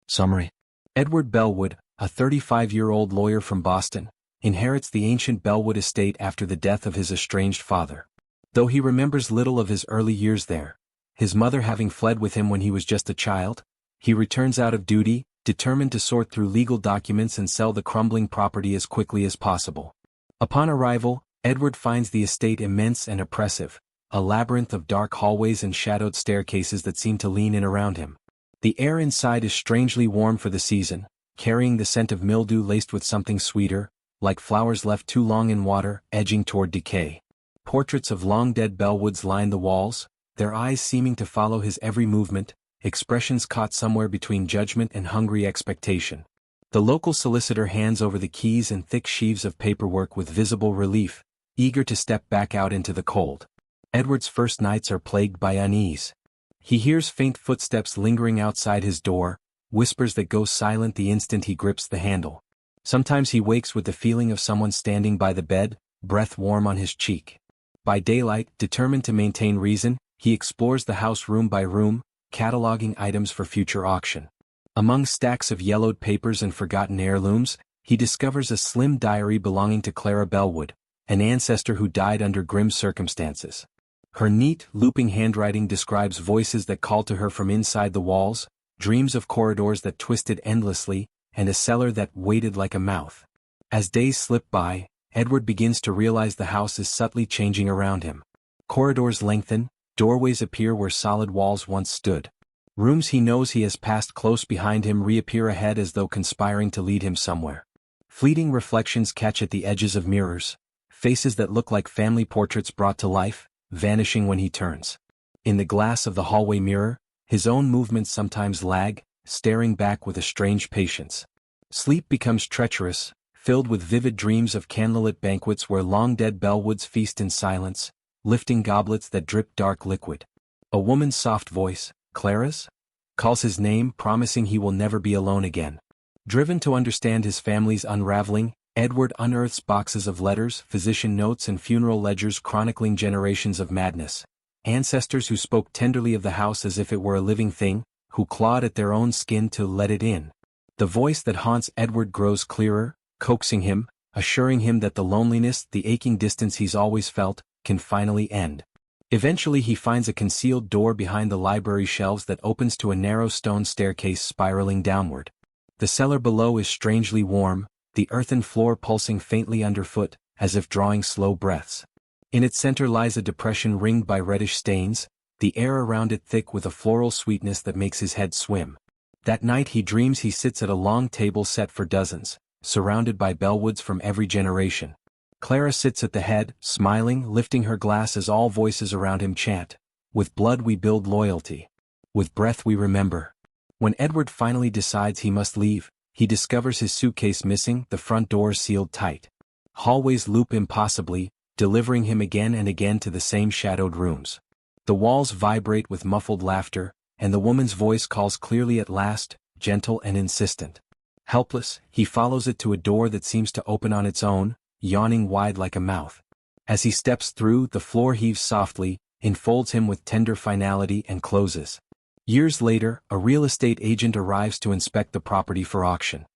Summary. Edward Bellwood, a 35-year-old lawyer from Boston, inherits the ancient Bellwood Estate after the death of his estranged father. Though he remembers little of his early years there, his mother having fled with him when he was just a child, he returns out of duty, determined to sort through legal documents and sell the crumbling property as quickly as possible. Upon arrival, Edward finds the estate immense and oppressive, a labyrinth of dark hallways and shadowed staircases that seem to lean in around him. The air inside is strangely warm for the season, carrying the scent of mildew laced with something sweeter, like flowers left too long in water, edging toward decay. Portraits of long-dead Bellwoods line the walls, their eyes seeming to follow his every movement, expressions caught somewhere between judgment and hungry expectation. The local solicitor hands over the keys and thick sheaves of paperwork with visible relief, eager to step back out into the cold. Edward's first nights are plagued by unease. He hears faint footsteps lingering outside his door, whispers that go silent the instant he grips the handle. Sometimes he wakes with the feeling of someone standing by the bed, breath warm on his cheek. By daylight, determined to maintain reason, he explores the house room by room, cataloging items for future auction. Among stacks of yellowed papers and forgotten heirlooms, he discovers a slim diary belonging to Clara Bellwood, an ancestor who died under grim circumstances. Her neat, looping handwriting describes voices that call to her from inside the walls, dreams of corridors that twisted endlessly, and a cellar that waited like a mouth. As days slip by, Edward begins to realize the house is subtly changing around him. Corridors lengthen, doorways appear where solid walls once stood. Rooms he knows he has passed close behind him reappear ahead as though conspiring to lead him somewhere. Fleeting reflections catch at the edges of mirrors, faces that look like family portraits brought to life, vanishing when he turns. In the glass of the hallway mirror, his own movements sometimes lag, staring back with a strange patience. Sleep becomes treacherous, filled with vivid dreams of candlelit banquets where long-dead Bellwoods feast in silence, lifting goblets that drip dark liquid. A woman's soft voice, Clara's, calls his name, promising he will never be alone again. Driven to understand his family's unraveling, Edward unearths boxes of letters, physician notes and funeral ledgers chronicling generations of madness. Ancestors who spoke tenderly of the house as if it were a living thing, who clawed at their own skin to let it in. The voice that haunts Edward grows clearer, coaxing him, assuring him that the loneliness, the aching distance he's always felt, can finally end. Eventually he finds a concealed door behind the library shelves that opens to a narrow stone staircase spiraling downward. The cellar below is strangely warm, the earthen floor pulsing faintly underfoot, as if drawing slow breaths. In its center lies a depression ringed by reddish stains, the air around it thick with a floral sweetness that makes his head swim. That night he dreams he sits at a long table set for dozens, surrounded by Bellwoods from every generation. Clara sits at the head, smiling, lifting her glass as all voices around him chant, "With blood we build loyalty. With breath we remember." When Edward finally decides he must leave, he discovers his suitcase missing, the front door sealed tight. Hallways loop impossibly, delivering him again and again to the same shadowed rooms. The walls vibrate with muffled laughter, and the woman's voice calls clearly at last, gentle and insistent. Helpless, he follows it to a door that seems to open on its own, yawning wide like a mouth. As he steps through, the floor heaves softly, enfolds him with tender finality and closes. Years later, a real estate agent arrives to inspect the property for auction.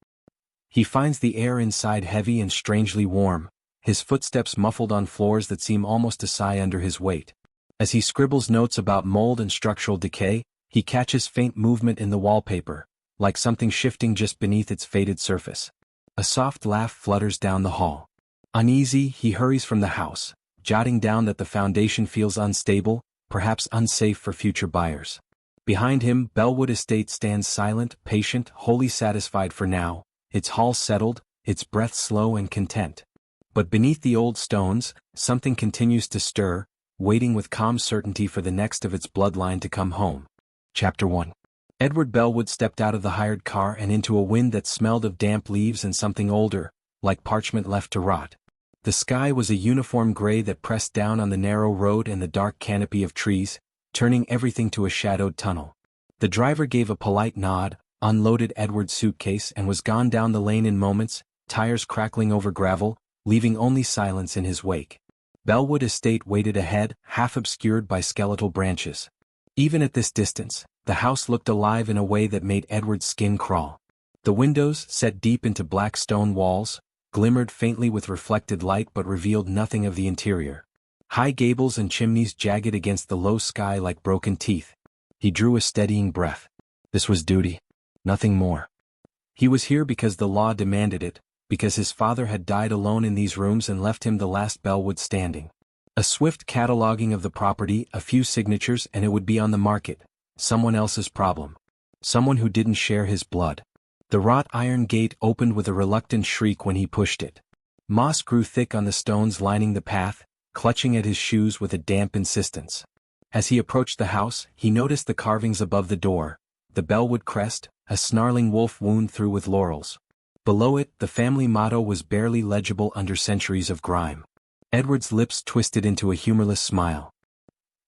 He finds the air inside heavy and strangely warm, his footsteps muffled on floors that seem almost to sigh under his weight. As he scribbles notes about mold and structural decay, he catches faint movement in the wallpaper, like something shifting just beneath its faded surface. A soft laugh flutters down the hall. Uneasy, he hurries from the house, jotting down that the foundation feels unstable, perhaps unsafe for future buyers. Behind him, Bellwood Estate stands silent, patient, wholly satisfied for now, its hall settled, its breath slow and content. But beneath the old stones, something continues to stir, waiting with calm certainty for the next of its bloodline to come home. Chapter 1. Edward Bellwood stepped out of the hired car and into a wind that smelled of damp leaves and something older, like parchment left to rot. The sky was a uniform gray that pressed down on the narrow road and the dark canopy of trees, turning everything to a shadowed tunnel. The driver gave a polite nod, unloaded Edward's suitcase and was gone down the lane in moments, tires crackling over gravel, leaving only silence in his wake. Bellwood Estate waited ahead, half obscured by skeletal branches. Even at this distance, the house looked alive in a way that made Edward's skin crawl. The windows, set deep into black stone walls, glimmered faintly with reflected light but revealed nothing of the interior. High gables and chimneys jagged against the low sky like broken teeth. He drew a steadying breath. This was duty. Nothing more. He was here because the law demanded it, because his father had died alone in these rooms and left him the last Bellwood standing. A swift cataloging of the property, a few signatures, and it would be on the market. Someone else's problem. Someone who didn't share his blood. The wrought iron gate opened with a reluctant shriek when he pushed it. Moss grew thick on the stones lining the path, clutching at his shoes with a damp insistence. As he approached the house, he noticed the carvings above the door, the Bellwood crest, a snarling wolf wound through with laurels. Below it, the family motto was barely legible under centuries of grime. Edward's lips twisted into a humorless smile.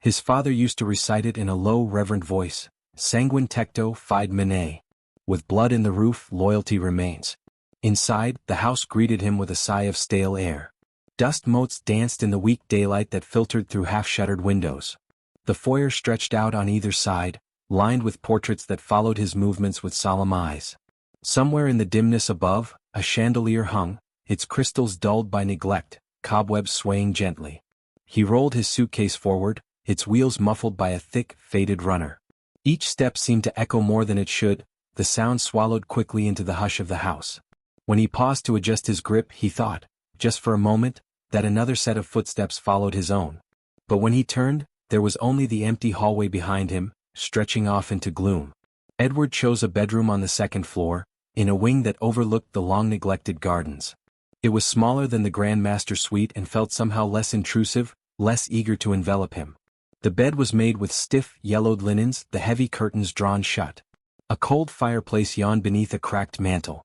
His father used to recite it in a low, reverent voice, sanguine tecto fide mene. With blood in the roof, loyalty remains. Inside, the house greeted him with a sigh of stale air. Dust motes danced in the weak daylight that filtered through half-shuttered windows. The foyer stretched out on either side, lined with portraits that followed his movements with solemn eyes. Somewhere in the dimness above, a chandelier hung, its crystals dulled by neglect, cobwebs swaying gently. He rolled his suitcase forward, its wheels muffled by a thick, faded runner. Each step seemed to echo more than it should, the sound swallowed quickly into the hush of the house. When he paused to adjust his grip, he thought, just for a moment, that another set of footsteps followed his own. But when he turned, there was only the empty hallway behind him, stretching off into gloom. Edward chose a bedroom on the second floor, in a wing that overlooked the long-neglected gardens. It was smaller than the Grand Master suite and felt somehow less intrusive, less eager to envelop him. The bed was made with stiff, yellowed linens, the heavy curtains drawn shut. A cold fireplace yawned beneath a cracked mantel.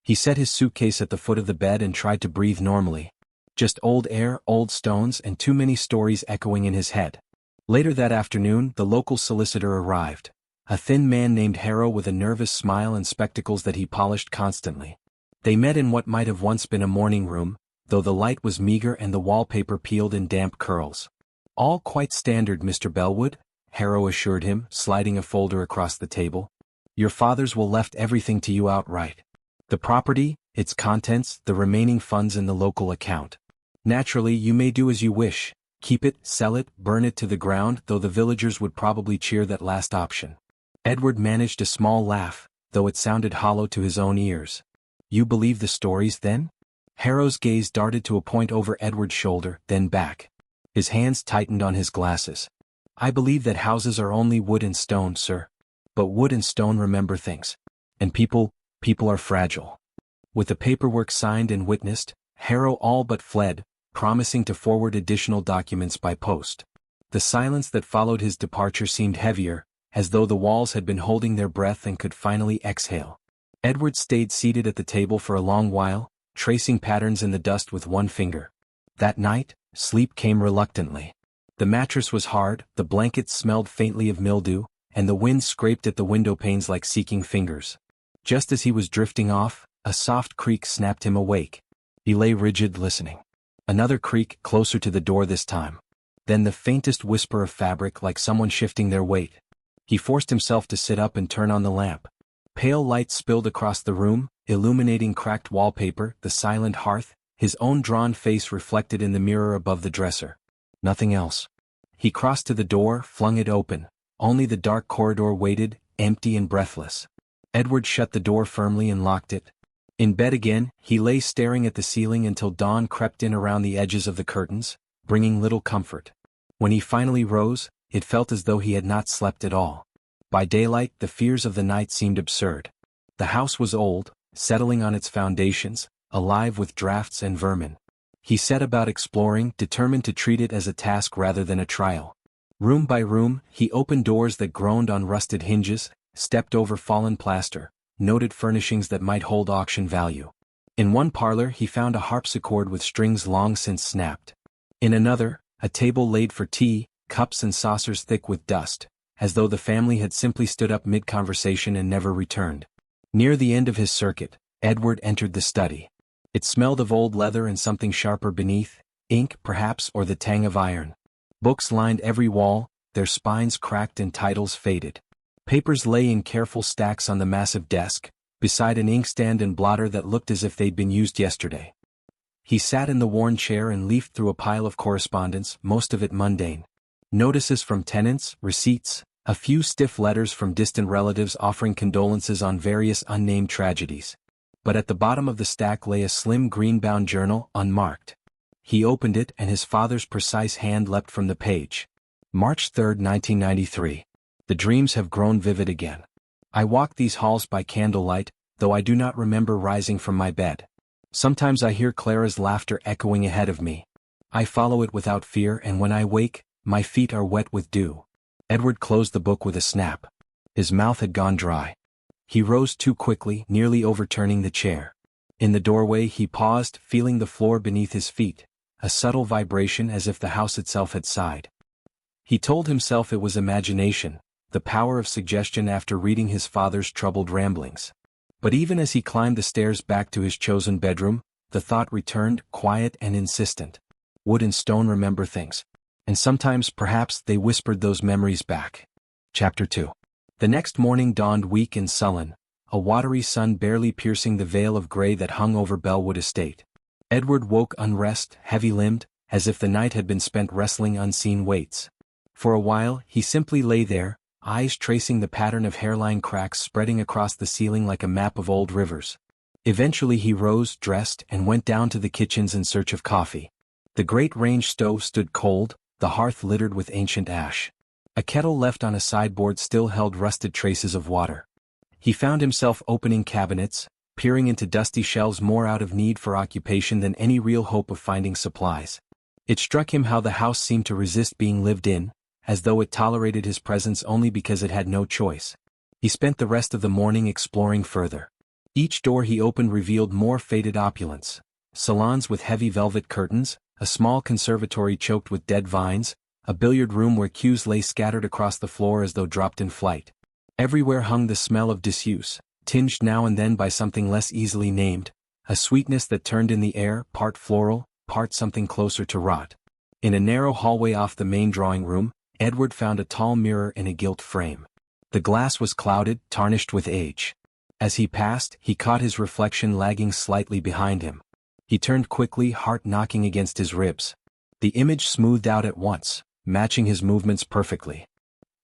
He set his suitcase at the foot of the bed and tried to breathe normally. Just old air, old stones, and too many stories echoing in his head. Later that afternoon, the local solicitor arrived. A thin man named Harrow with a nervous smile and spectacles that he polished constantly. They met in what might have once been a morning room, though the light was meager and the wallpaper peeled in damp curls. "All quite standard, Mr. Bellwood," Harrow assured him, sliding a folder across the table. "Your father's will left everything to you outright. The property, its contents, the remaining funds in the local account. Naturally, you may do as you wish, keep it, sell it, burn it to the ground, though the villagers would probably cheer that last option." Edward managed a small laugh, though it sounded hollow to his own ears. "You believe the stories, then?" Harrow's gaze darted to a point over Edward's shoulder, then back. His hands tightened on his glasses. "I believe that houses are only wood and stone, sir. But wood and stone remember things. And people are fragile." With the paperwork signed and witnessed, Harrow all but fled, promising to forward additional documents by post. The silence that followed his departure seemed heavier, as though the walls had been holding their breath and could finally exhale. Edward stayed seated at the table for a long while, tracing patterns in the dust with one finger. That night, sleep came reluctantly. The mattress was hard, the blankets smelled faintly of mildew, and the wind scraped at the window panes like seeking fingers. Just as he was drifting off, a soft creak snapped him awake. He lay rigid, listening. Another creak, closer to the door this time. Then the faintest whisper of fabric, like someone shifting their weight. He forced himself to sit up and turn on the lamp. Pale light spilled across the room, illuminating cracked wallpaper, the silent hearth, his own drawn face reflected in the mirror above the dresser. Nothing else. He crossed to the door, flung it open. Only the dark corridor waited, empty and breathless. Edward shut the door firmly and locked it. In bed again, he lay staring at the ceiling until dawn crept in around the edges of the curtains, bringing little comfort. When he finally rose, it felt as though he had not slept at all. By daylight, the fears of the night seemed absurd. The house was old, settling on its foundations, alive with drafts and vermin. He set about exploring, determined to treat it as a task rather than a trial. Room by room, he opened doors that groaned on rusted hinges, stepped over fallen plaster, noted furnishings that might hold auction value. In one parlor he found a harpsichord with strings long since snapped. In another, a table laid for tea, cups and saucers thick with dust, as though the family had simply stood up mid-conversation and never returned. Near the end of his circuit, Edward entered the study. It smelled of old leather and something sharper beneath, ink perhaps or the tang of iron. Books lined every wall, their spines cracked and titles faded. Papers lay in careful stacks on the massive desk, beside an inkstand and blotter that looked as if they'd been used yesterday. He sat in the worn chair and leafed through a pile of correspondence, most of it mundane. Notices from tenants, receipts, a few stiff letters from distant relatives offering condolences on various unnamed tragedies. But at the bottom of the stack lay a slim green-bound journal, unmarked. He opened it and his father's precise hand leapt from the page. March 3, 1993. The dreams have grown vivid again. I walk these halls by candlelight, though I do not remember rising from my bed. Sometimes I hear Clara's laughter echoing ahead of me. I follow it without fear, and when I wake, my feet are wet with dew. Edward closed the book with a snap. His mouth had gone dry. He rose too quickly, nearly overturning the chair. In the doorway he paused, feeling the floor beneath his feet, a subtle vibration as if the house itself had sighed. He told himself it was imagination, the power of suggestion after reading his father's troubled ramblings. But even as he climbed the stairs back to his chosen bedroom, the thought returned, quiet and insistent. Wood and stone remember things. And sometimes, perhaps, they whispered those memories back. Chapter 2. The next morning dawned weak and sullen, a watery sun barely piercing the veil of gray that hung over Bellwood Estate. Edward woke unrest, heavy-limbed, as if the night had been spent wrestling unseen weights. For a while, he simply lay there, eyes tracing the pattern of hairline cracks spreading across the ceiling like a map of old rivers. Eventually he rose, dressed, and went down to the kitchens in search of coffee. The great range stove stood cold, the hearth littered with ancient ash. A kettle left on a sideboard still held rusted traces of water. He found himself opening cabinets, peering into dusty shelves more out of need for occupation than any real hope of finding supplies. It struck him how the house seemed to resist being lived in, as though it tolerated his presence only because it had no choice. He spent the rest of the morning exploring further. Each door he opened revealed more faded opulence. Salons with heavy velvet curtains, a small conservatory choked with dead vines, a billiard room where cues lay scattered across the floor as though dropped in flight. Everywhere hung the smell of disuse, tinged now and then by something less easily named, a sweetness that turned in the air, part floral, part something closer to rot. In a narrow hallway off the main drawing room, Edward found a tall mirror in a gilt frame. The glass was clouded, tarnished with age. As he passed, he caught his reflection lagging slightly behind him. He turned quickly, heart knocking against his ribs. The image smoothed out at once, matching his movements perfectly.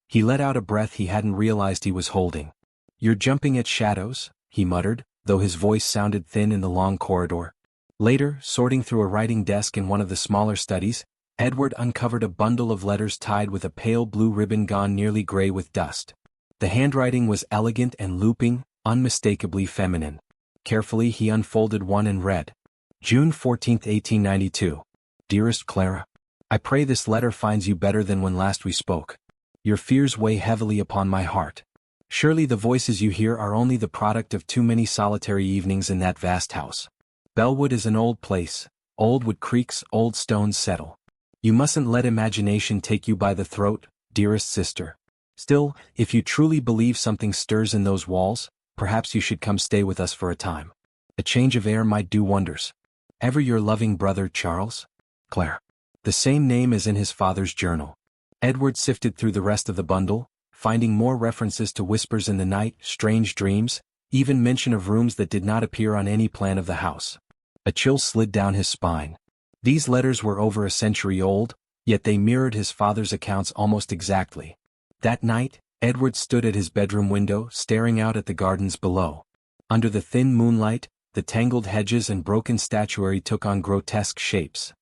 He let out a breath he hadn't realized he was holding. "You're jumping at shadows," he muttered, though his voice sounded thin in the long corridor. Later, sorting through a writing desk in one of the smaller studies, Edward uncovered a bundle of letters tied with a pale blue ribbon gone nearly gray with dust. The handwriting was elegant and looping, unmistakably feminine. Carefully he unfolded one and read. June 14, 1892. Dearest Clara, I pray this letter finds you better than when last we spoke. Your fears weigh heavily upon my heart. Surely the voices you hear are only the product of too many solitary evenings in that vast house. Bellwood is an old place, old wood creaks, old stones settle. You mustn't let imagination take you by the throat, dearest sister. Still, if you truly believe something stirs in those walls, perhaps you should come stay with us for a time. A change of air might do wonders. Ever your loving brother Charles? Claire. The same name as in his father's journal. Edward sifted through the rest of the bundle, finding more references to whispers in the night, strange dreams, even mention of rooms that did not appear on any plan of the house. A chill slid down his spine. These letters were over a century old, yet they mirrored his father's accounts almost exactly. That night, Edward stood at his bedroom window, staring out at the gardens below. Under the thin moonlight, the tangled hedges and broken statuary took on grotesque shapes.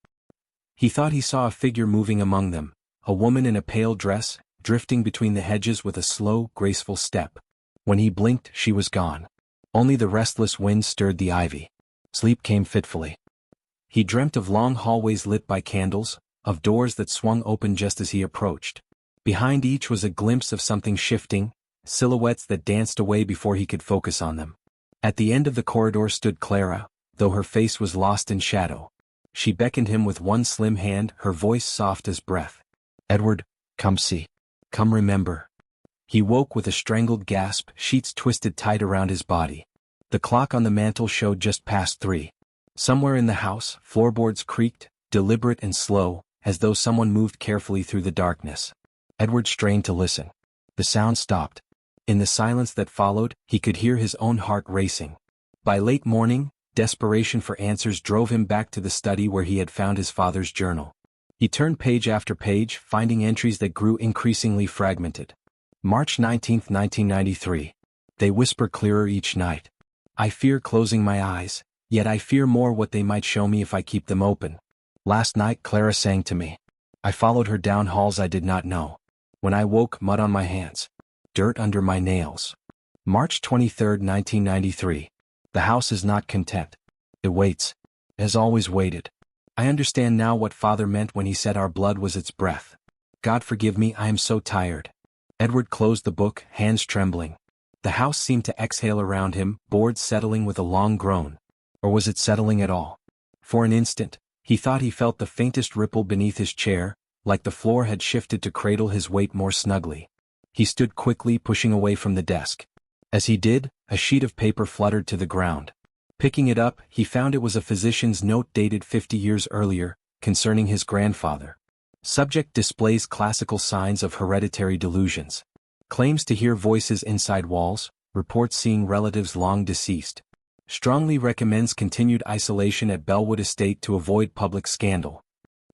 He thought he saw a figure moving among them, a woman in a pale dress, drifting between the hedges with a slow, graceful step. When he blinked, she was gone. Only the restless wind stirred the ivy. Sleep came fitfully. He dreamt of long hallways lit by candles, of doors that swung open just as he approached. Behind each was a glimpse of something shifting, silhouettes that danced away before he could focus on them. At the end of the corridor stood Clara, though her face was lost in shadow. She beckoned him with one slim hand, her voice soft as breath. Edward, come see. Come remember. He woke with a strangled gasp, sheets twisted tight around his body. The clock on the mantel showed just past 3. Somewhere in the house, floorboards creaked, deliberate and slow, as though someone moved carefully through the darkness. Edward strained to listen. The sound stopped. In the silence that followed, he could hear his own heart racing. By late morning, desperation for answers drove him back to the study where he had found his father's journal. He turned page after page, finding entries that grew increasingly fragmented. March 19, 1993. They whisper clearer each night. I fear closing my eyes, yet I fear more what they might show me if I keep them open. Last night Clara sang to me. I followed her down halls I did not know. When I woke, mud on my hands. Dirt under my nails. March 23, 1993. The house is not content. It waits. It has always waited. I understand now what Father meant when he said our blood was its breath. God forgive me, I am so tired. Edward closed the book, hands trembling. The house seemed to exhale around him, boards settling with a long groan. Or was it settling at all? For an instant, he thought he felt the faintest ripple beneath his chair, like the floor had shifted to cradle his weight more snugly. He stood quickly, pushing away from the desk. As he did, a sheet of paper fluttered to the ground. Picking it up, he found it was a physician's note dated 50 years earlier, concerning his grandfather. Subject displays classical signs of hereditary delusions. Claims to hear voices inside walls, reports seeing relatives long deceased. Strongly recommends continued isolation at Bellwood Estate to avoid public scandal.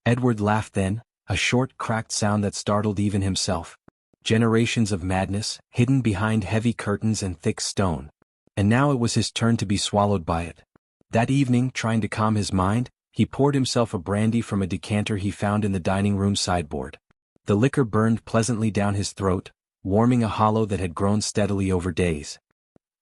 Edward laughed then, a short cracked sound that startled even himself. Generations of madness, hidden behind heavy curtains and thick stone. And now it was his turn to be swallowed by it. That evening, trying to calm his mind, he poured himself a brandy from a decanter he found in the dining room sideboard. The liquor burned pleasantly down his throat, warming a hollow that had grown steadily over days.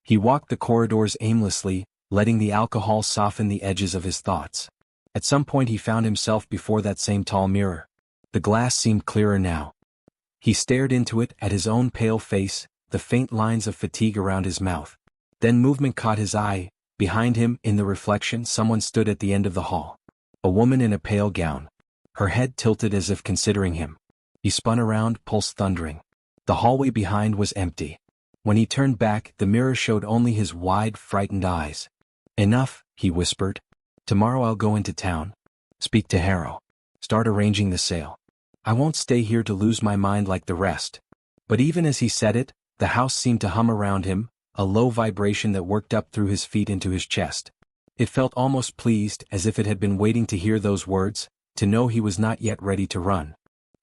He walked the corridors aimlessly, letting the alcohol soften the edges of his thoughts. At some point he found himself before that same tall mirror. The glass seemed clearer now. He stared into it, at his own pale face, the faint lines of fatigue around his mouth. Then movement caught his eye. Behind him, in the reflection, someone stood at the end of the hall. A woman in a pale gown. Her head tilted as if considering him. He spun around, pulse thundering. The hallway behind was empty. When he turned back, the mirror showed only his wide, frightened eyes. Enough, he whispered. Tomorrow I'll go into town. Speak to Harrow. Start arranging the sale. I won't stay here to lose my mind like the rest. But even as he said it, the house seemed to hum around him, a low vibration that worked up through his feet into his chest. It felt almost pleased, as if it had been waiting to hear those words, to know he was not yet ready to run.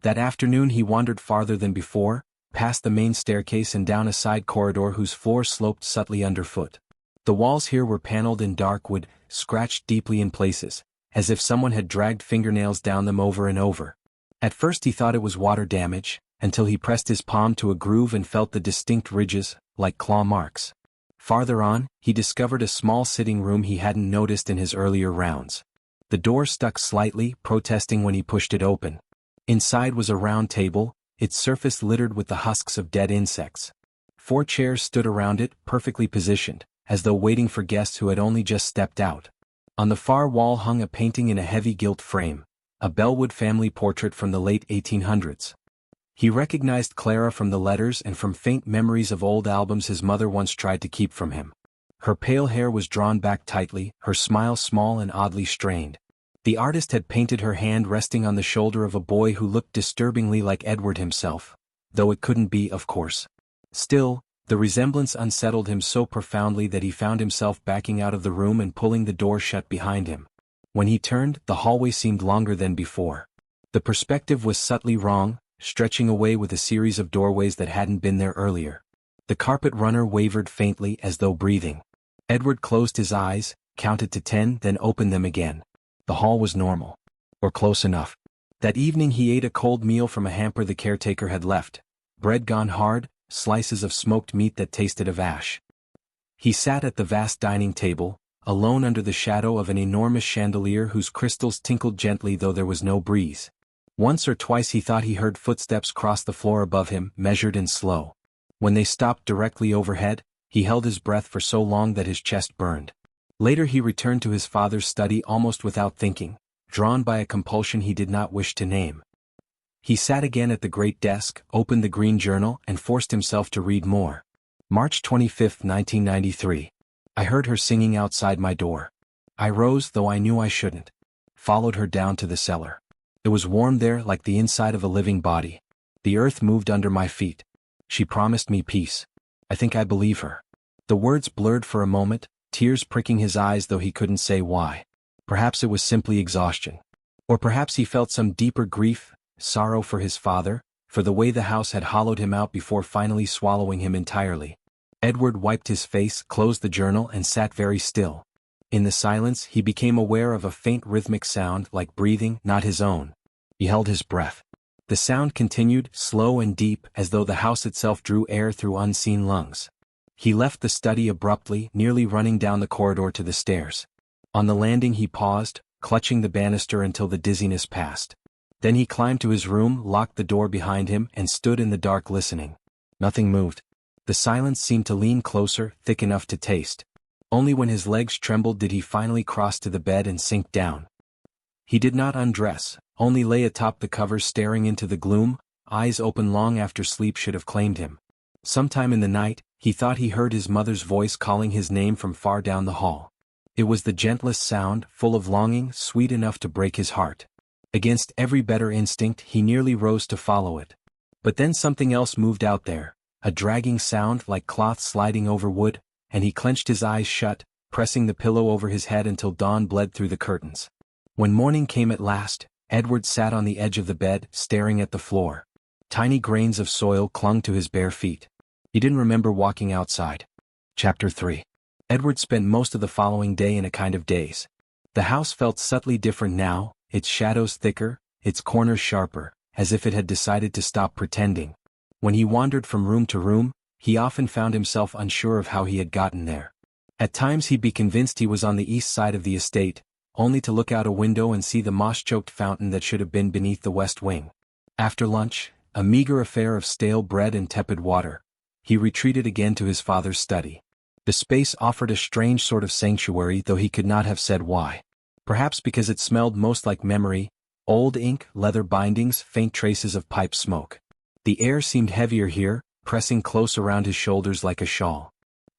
That afternoon he wandered farther than before, past the main staircase and down a side corridor whose floor sloped subtly underfoot. The walls here were paneled in dark wood, scratched deeply in places, as if someone had dragged fingernails down them over and over. At first he thought it was water damage, until he pressed his palm to a groove and felt the distinct ridges, like claw marks. Farther on, he discovered a small sitting room he hadn't noticed in his earlier rounds. The door stuck slightly, protesting when he pushed it open. Inside was a round table, its surface littered with the husks of dead insects. 4 chairs stood around it, perfectly positioned, as though waiting for guests who had only just stepped out. On the far wall hung a painting in a heavy gilt frame, a Bellwood family portrait from the late 1800s. He recognized Clara from the letters and from faint memories of old albums his mother once tried to keep from him. Her pale hair was drawn back tightly, her smile small and oddly strained. The artist had painted her hand resting on the shoulder of a boy who looked disturbingly like Edward himself, though it couldn't be, of course. Still, the resemblance unsettled him so profoundly that he found himself backing out of the room and pulling the door shut behind him. When he turned, the hallway seemed longer than before. The perspective was subtly wrong, stretching away with a series of doorways that hadn't been there earlier. The carpet runner wavered faintly as though breathing. Edward closed his eyes, counted to 10, then opened them again. The hall was normal. Or close enough. That evening he ate a cold meal from a hamper the caretaker had left. Bread gone hard, slices of smoked meat that tasted of ash. He sat at the vast dining table, alone under the shadow of an enormous chandelier whose crystals tinkled gently though there was no breeze. Once or twice he thought he heard footsteps cross the floor above him, measured and slow. When they stopped directly overhead, he held his breath for so long that his chest burned. Later he returned to his father's study almost without thinking, drawn by a compulsion he did not wish to name. He sat again at the great desk, opened the green journal, and forced himself to read more. March 25, 1993. I heard her singing outside my door. I rose, though I knew I shouldn't. Followed her down to the cellar. It was warm there like the inside of a living body. The earth moved under my feet. She promised me peace. I think I believe her. The words blurred for a moment, tears pricking his eyes though he couldn't say why. Perhaps it was simply exhaustion. Or perhaps he felt some deeper grief, sorrow for his father, for the way the house had hollowed him out before finally swallowing him entirely. Edward wiped his face, closed the journal and sat very still. In the silence he became aware of a faint rhythmic sound like breathing, not his own. He held his breath. The sound continued, slow and deep, as though the house itself drew air through unseen lungs. He left the study abruptly, nearly running down the corridor to the stairs. On the landing he paused, clutching the banister until the dizziness passed. Then he climbed to his room, locked the door behind him and stood in the dark listening. Nothing moved. The silence seemed to lean closer, thick enough to taste. Only when his legs trembled did he finally cross to the bed and sink down. He did not undress, only lay atop the covers staring into the gloom, eyes open long after sleep should have claimed him. Sometime in the night, he thought he heard his mother's voice calling his name from far down the hall. It was the gentlest sound, full of longing, sweet enough to break his heart. Against every better instinct he nearly rose to follow it. But then something else moved out there, a dragging sound like cloth sliding over wood, and he clenched his eyes shut, pressing the pillow over his head until dawn bled through the curtains. When morning came at last, Edward sat on the edge of the bed, staring at the floor. Tiny grains of soil clung to his bare feet. He didn't remember walking outside. Chapter 3. Edward spent most of the following day in a kind of daze. The house felt subtly different now, its shadows thicker, its corners sharper, as if it had decided to stop pretending. When he wandered from room to room, he often found himself unsure of how he had gotten there. At times he'd be convinced he was on the east side of the estate, only to look out a window and see the moss-choked fountain that should have been beneath the west wing. After lunch, a meager affair of stale bread and tepid water, he retreated again to his father's study. The space offered a strange sort of sanctuary, though he could not have said why. Perhaps because it smelled most like memory, old ink, leather bindings, faint traces of pipe smoke. The air seemed heavier here, pressing close around his shoulders like a shawl.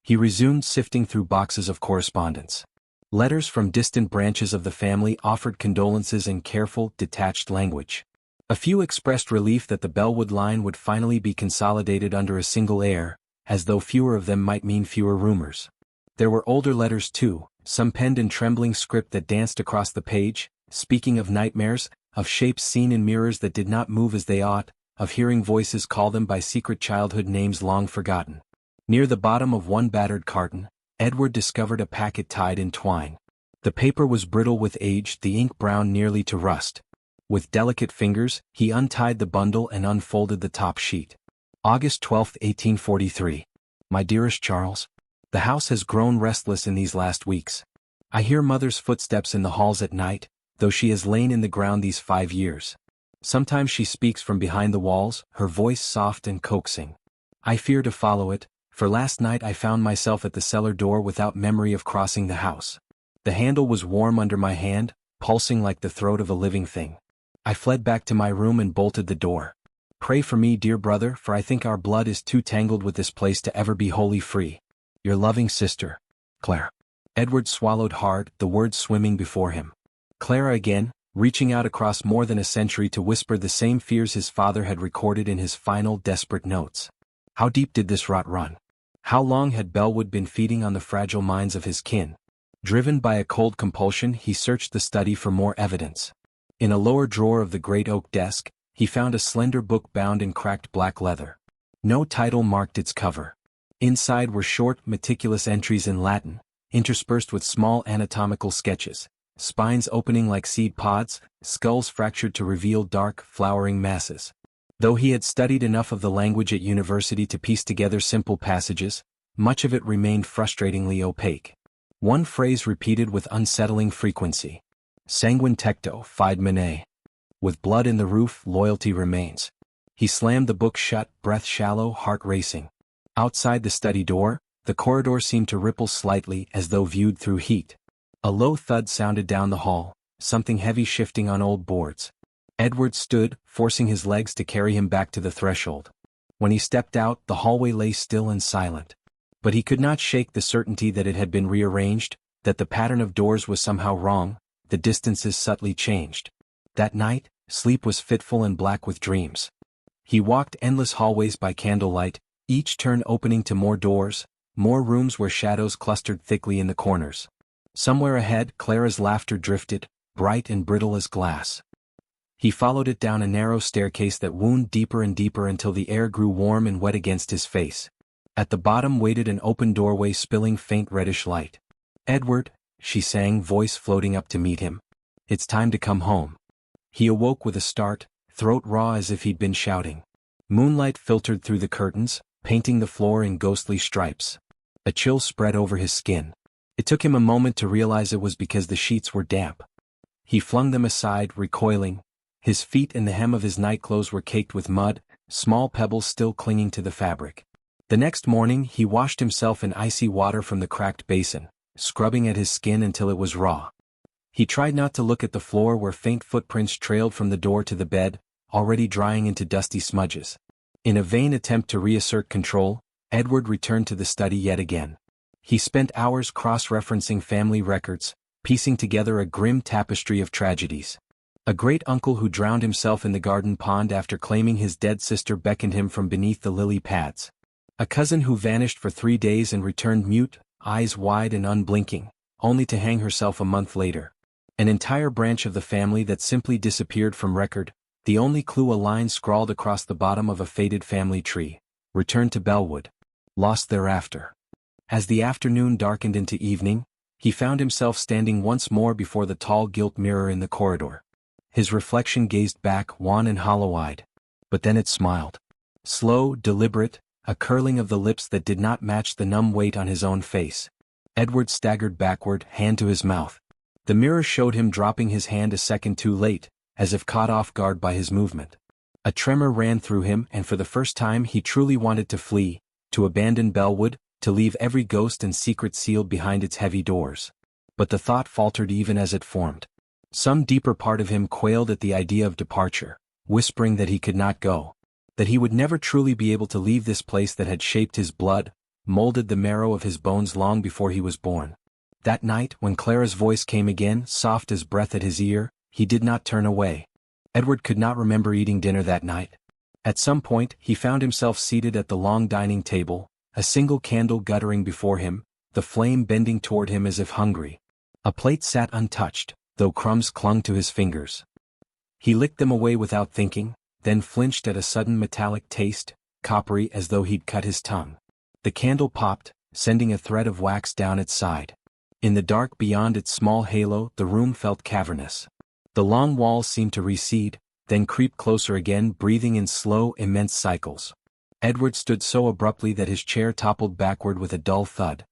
He resumed sifting through boxes of correspondence. Letters from distant branches of the family offered condolences in careful, detached language. A few expressed relief that the Bellwood line would finally be consolidated under a single heir, as though fewer of them might mean fewer rumors. There were older letters too, some penned in trembling script that danced across the page, speaking of nightmares, of shapes seen in mirrors that did not move as they ought, of hearing voices call them by secret childhood names long forgotten. Near the bottom of one battered carton, Edward discovered a packet tied in twine. The paper was brittle with age, the ink brown nearly to rust. With delicate fingers, he untied the bundle and unfolded the top sheet. August 12, 1843. My dearest Charles, the house has grown restless in these last weeks. I hear Mother's footsteps in the halls at night, though she has lain in the ground these 5 years. Sometimes she speaks from behind the walls, her voice soft and coaxing. I fear to follow it, for last night I found myself at the cellar door without memory of crossing the house. The handle was warm under my hand, pulsing like the throat of a living thing. I fled back to my room and bolted the door. Pray for me, dear brother, for I think our blood is too tangled with this place to ever be wholly free. Your loving sister, Clara. Edward swallowed hard, the words swimming before him. Clara again, reaching out across more than a century to whisper the same fears his father had recorded in his final desperate notes. How deep did this rot run? How long had Bellwood been feeding on the fragile minds of his kin? Driven by a cold compulsion, he searched the study for more evidence. In a lower drawer of the great oak desk, he found a slender book bound in cracked black leather. No title marked its cover. Inside were short, meticulous entries in Latin, interspersed with small anatomical sketches, spines opening like seed pods, skulls fractured to reveal dark, flowering masses. Though he had studied enough of the language at university to piece together simple passages, much of it remained frustratingly opaque. One phrase repeated with unsettling frequency. Sanguine tecto, fide mene. With blood in the roof, loyalty remains. He slammed the book shut, breath shallow, heart racing. Outside the study door, the corridor seemed to ripple slightly as though viewed through heat. A low thud sounded down the hall, something heavy shifting on old boards. Edward stood, forcing his legs to carry him back to the threshold. When he stepped out, the hallway lay still and silent. But he could not shake the certainty that it had been rearranged, that the pattern of doors was somehow wrong, the distances subtly changed. That night, sleep was fitful and black with dreams. He walked endless hallways by candlelight, each turn opening to more doors, more rooms where shadows clustered thickly in the corners. Somewhere ahead, Clara's laughter drifted, bright and brittle as glass. He followed it down a narrow staircase that wound deeper and deeper until the air grew warm and wet against his face. At the bottom waited an open doorway spilling faint reddish light. "Edward," she sang, voice floating up to meet him. "It's time to come home." He awoke with a start, throat raw as if he'd been shouting. Moonlight filtered through the curtains, painting the floor in ghostly stripes. A chill spread over his skin. It took him a moment to realize it was because the sheets were damp. He flung them aside, recoiling. His feet and the hem of his nightclothes were caked with mud, small pebbles still clinging to the fabric. The next morning he washed himself in icy water from the cracked basin, scrubbing at his skin until it was raw. He tried not to look at the floor where faint footprints trailed from the door to the bed, already drying into dusty smudges. In a vain attempt to reassert control, Edward returned to the study yet again. He spent hours cross-referencing family records, piecing together a grim tapestry of tragedies. A great-uncle who drowned himself in the garden pond after claiming his dead sister beckoned him from beneath the lily pads. A cousin who vanished for 3 days and returned mute, eyes wide and unblinking, only to hang herself a month later. An entire branch of the family that simply disappeared from record, the only clue a line scrawled across the bottom of a faded family tree. Returned to Bellwood. Lost thereafter. As the afternoon darkened into evening, he found himself standing once more before the tall gilt mirror in the corridor. His reflection gazed back, wan and hollow-eyed. But then it smiled. Slow, deliberate, a curling of the lips that did not match the numb weight on his own face. Edward staggered backward, hand to his mouth. The mirror showed him dropping his hand a second too late, as if caught off guard by his movement. A tremor ran through him, and for the first time he truly wanted to flee, to abandon Bellwood, to leave every ghost and secret sealed behind its heavy doors. But the thought faltered even as it formed. Some deeper part of him quailed at the idea of departure, whispering that he could not go, that he would never truly be able to leave this place that had shaped his blood, molded the marrow of his bones long before he was born. That night, when Clara's voice came again, soft as breath at his ear, he did not turn away. Edward could not remember eating dinner that night. At some point, he found himself seated at the long dining table, a single candle guttering before him, the flame bending toward him as if hungry. A plate sat untouched, though crumbs clung to his fingers. He licked them away without thinking, then flinched at a sudden metallic taste, coppery as though he'd cut his tongue. The candle popped, sending a thread of wax down its side. In the dark beyond its small halo, the room felt cavernous. The long walls seemed to recede, then creep closer again, breathing in slow, immense cycles. Edward stood so abruptly that his chair toppled backward with a dull thud.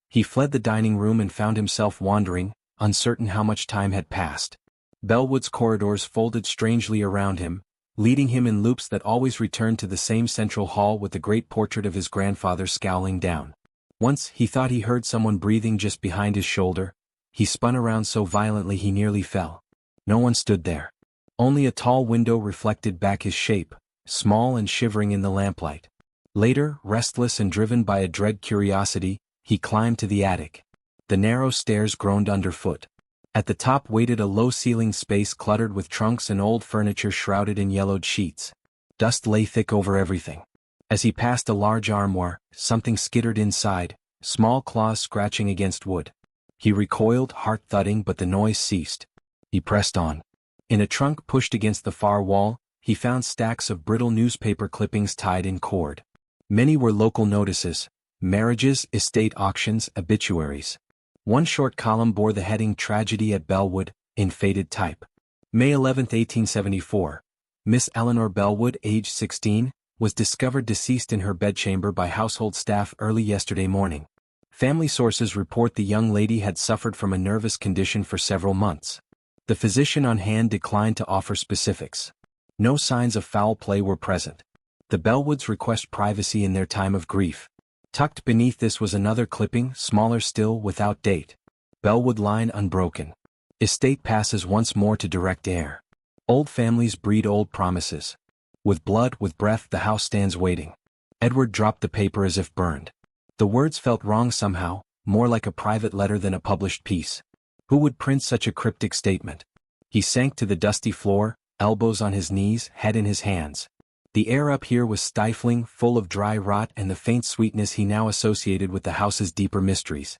He fled the dining room and found himself wandering, uncertain how much time had passed. Bellwood's corridors folded strangely around him, leading him in loops that always returned to the same central hall with the great portrait of his grandfather scowling down. Once he thought he heard someone breathing just behind his shoulder. He spun around so violently he nearly fell. No one stood there. Only a tall window reflected back his shape, small and shivering in the lamplight. Later, restless and driven by a dread curiosity, he climbed to the attic. The narrow stairs groaned underfoot. At the top waited a low-ceilinged space cluttered with trunks and old furniture shrouded in yellowed sheets. Dust lay thick over everything. As he passed a large armoire, something skittered inside, small claws scratching against wood. He recoiled, heart thudding, but the noise ceased. He pressed on. In a trunk pushed against the far wall, he found stacks of brittle newspaper clippings tied in cord. Many were local notices: marriages, estate auctions, obituaries. One short column bore the heading "Tragedy at Bellwood," in faded type. May 11, 1874. Miss Eleanor Bellwood, age 16, was discovered deceased in her bedchamber by household staff early yesterday morning. Family sources report the young lady had suffered from a nervous condition for several months. The physician on hand declined to offer specifics. No signs of foul play were present. The Bellwoods request privacy in their time of grief. Tucked beneath this was another clipping, smaller still, without date. Bellwood line unbroken. Estate passes once more to direct heir. Old families breed old promises. With blood, with breath, the house stands waiting. Edward dropped the paper as if burned. The words felt wrong somehow, more like a private letter than a published piece. Who would print such a cryptic statement? He sank to the dusty floor, elbows on his knees, head in his hands. The air up here was stifling, full of dry rot and the faint sweetness he now associated with the house's deeper mysteries.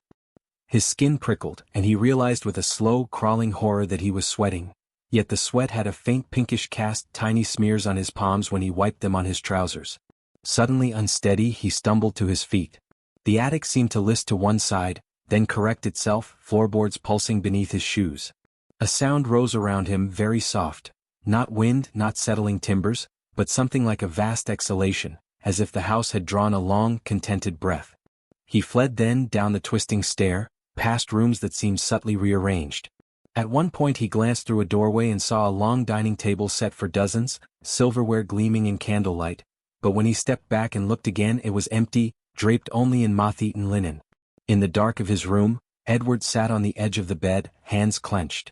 His skin prickled, and he realized with a slow, crawling horror that he was sweating. Yet the sweat had a faint pinkish cast, tiny smears on his palms when he wiped them on his trousers. Suddenly unsteady, he stumbled to his feet. The attic seemed to list to one side, then correct itself, floorboards pulsing beneath his shoes. A sound rose around him, very soft. Not wind, not settling timbers, but something like a vast exhalation, as if the house had drawn a long, contented breath. He fled then down the twisting stair, past rooms that seemed subtly rearranged. At one point he glanced through a doorway and saw a long dining table set for dozens, silverware gleaming in candlelight, but when he stepped back and looked again it was empty, draped only in moth-eaten linen. In the dark of his room, Edward sat on the edge of the bed, hands clenched.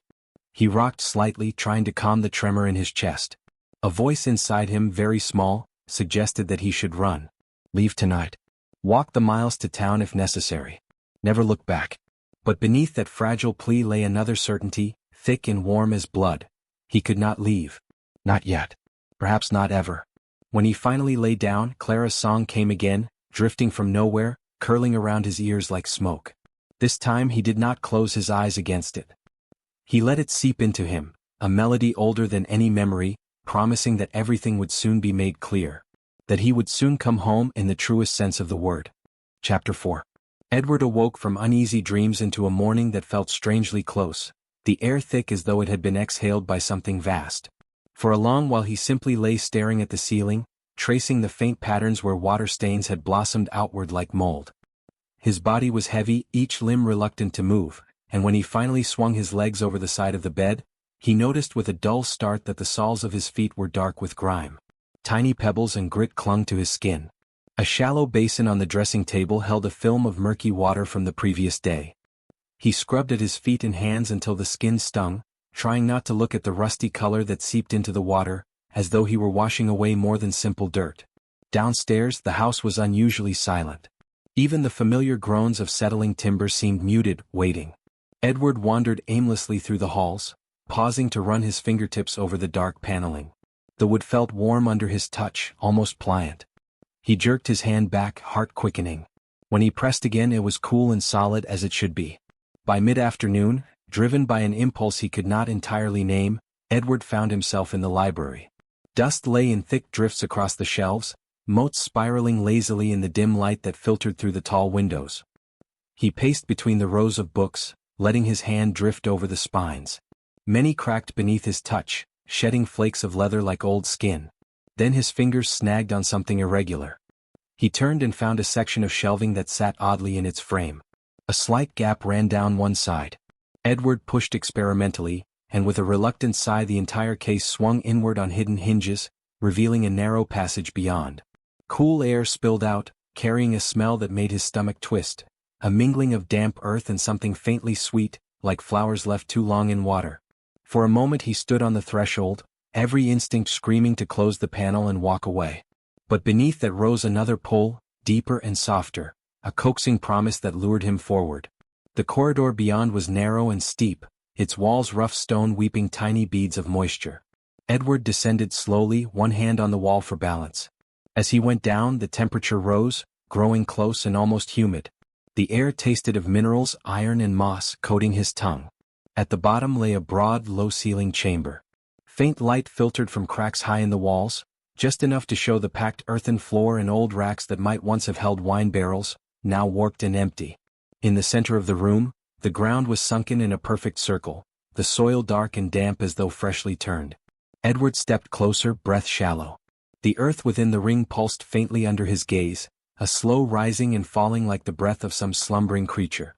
He rocked slightly, trying to calm the tremor in his chest. A voice inside him, very small, suggested that he should run. Leave tonight. Walk the miles to town if necessary. Never look back. But beneath that fragile plea lay another certainty, thick and warm as blood. He could not leave. Not yet. Perhaps not ever. When he finally lay down, Clara's song came again, drifting from nowhere, curling around his ears like smoke. This time he did not close his eyes against it. He let it seep into him, a melody older than any memory, promising that everything would soon be made clear. That he would soon come home in the truest sense of the word. Chapter 4. Edward awoke from uneasy dreams into a morning that felt strangely close, the air thick as though it had been exhaled by something vast. For a long while he simply lay staring at the ceiling, tracing the faint patterns where water stains had blossomed outward like mold. His body was heavy, each limb reluctant to move, and when he finally swung his legs over the side of the bed, he noticed with a dull start that the soles of his feet were dark with grime. Tiny pebbles and grit clung to his skin. A shallow basin on the dressing table held a film of murky water from the previous day. He scrubbed at his feet and hands until the skin stung, trying not to look at the rusty color that seeped into the water, as though he were washing away more than simple dirt. Downstairs, the house was unusually silent. Even the familiar groans of settling timber seemed muted, waiting. Edward wandered aimlessly through the halls, pausing to run his fingertips over the dark paneling. The wood felt warm under his touch, almost pliant. He jerked his hand back, heart quickening. When he pressed again it was cool and solid as it should be. By mid-afternoon, driven by an impulse he could not entirely name, Edward found himself in the library. Dust lay in thick drifts across the shelves, motes spiraling lazily in the dim light that filtered through the tall windows. He paced between the rows of books, letting his hand drift over the spines. Many cracked beneath his touch, shedding flakes of leather like old skin. Then his fingers snagged on something irregular. He turned and found a section of shelving that sat oddly in its frame. A slight gap ran down one side. Edward pushed experimentally, and with a reluctant sigh the entire case swung inward on hidden hinges, revealing a narrow passage beyond. Cool air spilled out, carrying a smell that made his stomach twist, a mingling of damp earth and something faintly sweet, like flowers left too long in water. For a moment he stood on the threshold, every instinct screaming to close the panel and walk away. But beneath that rose another pull, deeper and softer, a coaxing promise that lured him forward. The corridor beyond was narrow and steep, its walls rough stone weeping tiny beads of moisture. Edward descended slowly, one hand on the wall for balance. As he went down, the temperature rose, growing close and almost humid. The air tasted of minerals, iron and moss, coating his tongue. At the bottom lay a broad, low-ceilinged chamber. Faint light filtered from cracks high in the walls, just enough to show the packed earthen floor and old racks that might once have held wine barrels, now warped and empty. In the center of the room, the ground was sunken in a perfect circle, the soil dark and damp as though freshly turned. Edward stepped closer, breath shallow. The earth within the ring pulsed faintly under his gaze, a slow rising and falling like the breath of some slumbering creature.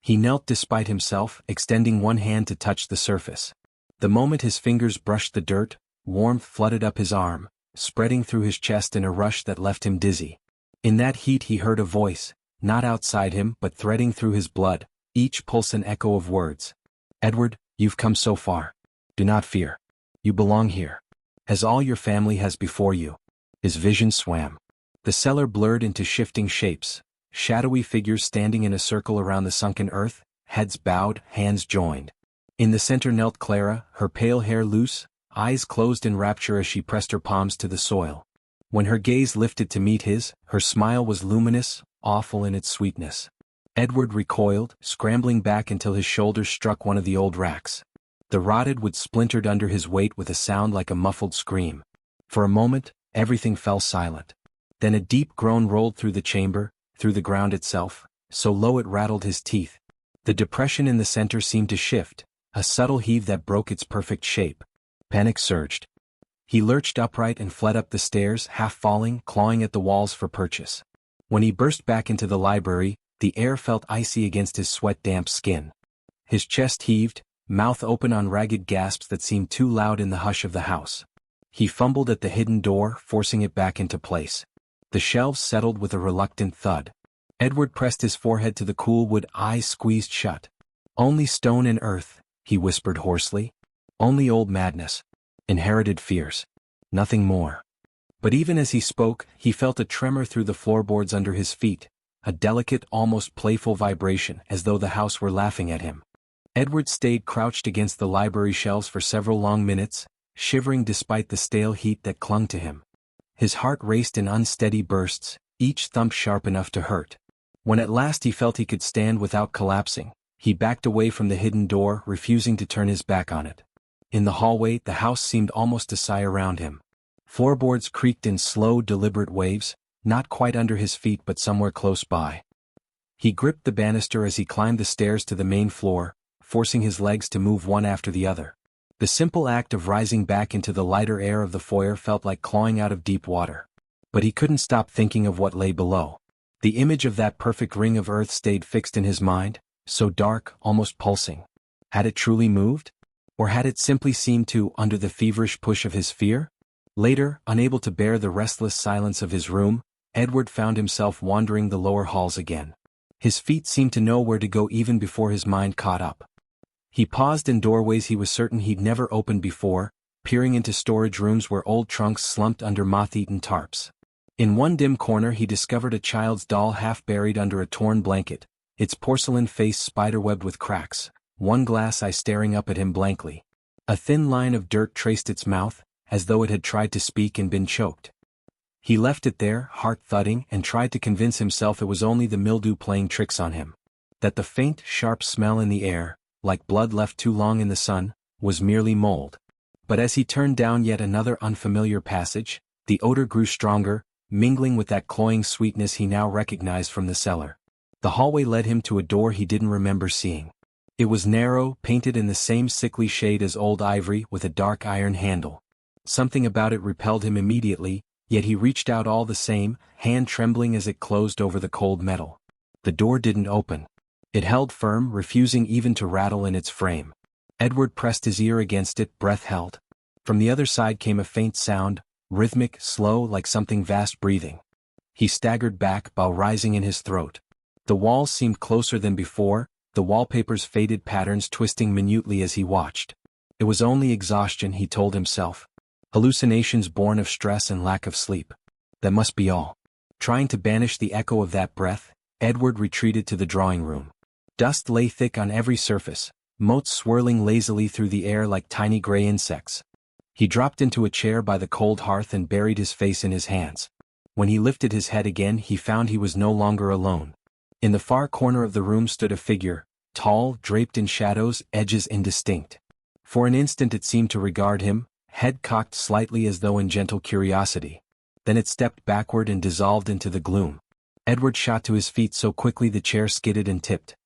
He knelt despite himself, extending one hand to touch the surface. The moment his fingers brushed the dirt, warmth flooded up his arm, spreading through his chest in a rush that left him dizzy. In that heat he heard a voice, not outside him but threading through his blood, each pulse an echo of words. "Edward, you've come so far. Do not fear. You belong here. As all your family has before you." His vision swam. The cellar blurred into shifting shapes, shadowy figures standing in a circle around the sunken earth, heads bowed, hands joined. In the center knelt Clara, her pale hair loose, eyes closed in rapture as she pressed her palms to the soil. When her gaze lifted to meet his, her smile was luminous, awful in its sweetness. Edward recoiled, scrambling back until his shoulders struck one of the old racks. The rotted wood splintered under his weight with a sound like a muffled scream. For a moment, everything fell silent. Then a deep groan rolled through the chamber, through the ground itself, so low it rattled his teeth. The depression in the center seemed to shift, a subtle heave that broke its perfect shape. Panic surged. He lurched upright and fled up the stairs, half falling, clawing at the walls for purchase. When he burst back into the library, the air felt icy against his sweat-damp skin. His chest heaved, mouth open on ragged gasps that seemed too loud in the hush of the house. He fumbled at the hidden door, forcing it back into place. The shelves settled with a reluctant thud. Edward pressed his forehead to the cool wood, eyes squeezed shut. "Only stone and earth," he whispered hoarsely. "Only old madness. Inherited fears. Nothing more." But even as he spoke, he felt a tremor through the floorboards under his feet, a delicate, almost playful vibration, as though the house were laughing at him. Edward stayed crouched against the library shelves for several long minutes, shivering despite the stale heat that clung to him. His heart raced in unsteady bursts, each thump sharp enough to hurt. When at last he felt he could stand without collapsing, he backed away from the hidden door, refusing to turn his back on it. In the hallway, the house seemed almost to sigh around him. Floorboards creaked in slow, deliberate waves, not quite under his feet but somewhere close by. He gripped the banister as he climbed the stairs to the main floor, forcing his legs to move one after the other. The simple act of rising back into the lighter air of the foyer felt like clawing out of deep water. But he couldn't stop thinking of what lay below. The image of that perfect ring of earth stayed fixed in his mind, so dark, almost pulsing. Had it truly moved? Or had it simply seemed to, under the feverish push of his fear? Later, unable to bear the restless silence of his room, Edward found himself wandering the lower halls again. His feet seemed to know where to go even before his mind caught up. He paused in doorways he was certain he'd never opened before, peering into storage rooms where old trunks slumped under moth-eaten tarps. In one dim corner he discovered a child's doll half buried under a torn blanket, its porcelain face spiderwebbed with cracks, one glass eye staring up at him blankly. A thin line of dirt traced its mouth, as though it had tried to speak and been choked. He left it there, heart thudding, and tried to convince himself it was only the mildew playing tricks on him. That the faint, sharp smell in the air, like blood left too long in the sun, was merely mold. But as he turned down yet another unfamiliar passage, the odor grew stronger, mingling with that cloying sweetness he now recognized from the cellar. The hallway led him to a door he didn't remember seeing. It was narrow, painted in the same sickly shade as old ivory with a dark iron handle. Something about it repelled him immediately, yet he reached out all the same, hand trembling as it closed over the cold metal. The door didn't open. It held firm, refusing even to rattle in its frame. Edward pressed his ear against it, breath held. From the other side came a faint sound, rhythmic, slow, like something vast breathing. He staggered back, bow rising in his throat. The walls seemed closer than before, the wallpaper's faded patterns twisting minutely as he watched. It was only exhaustion, he told himself. Hallucinations born of stress and lack of sleep. That must be all. Trying to banish the echo of that breath, Edward retreated to the drawing room. Dust lay thick on every surface, motes swirling lazily through the air like tiny gray insects. He dropped into a chair by the cold hearth and buried his face in his hands. When he lifted his head again, he found he was no longer alone. In the far corner of the room stood a figure, tall, draped in shadows, edges indistinct. For an instant it seemed to regard him, head cocked slightly as though in gentle curiosity. Then it stepped backward and dissolved into the gloom. Edward shot to his feet so quickly the chair skidded and tipped.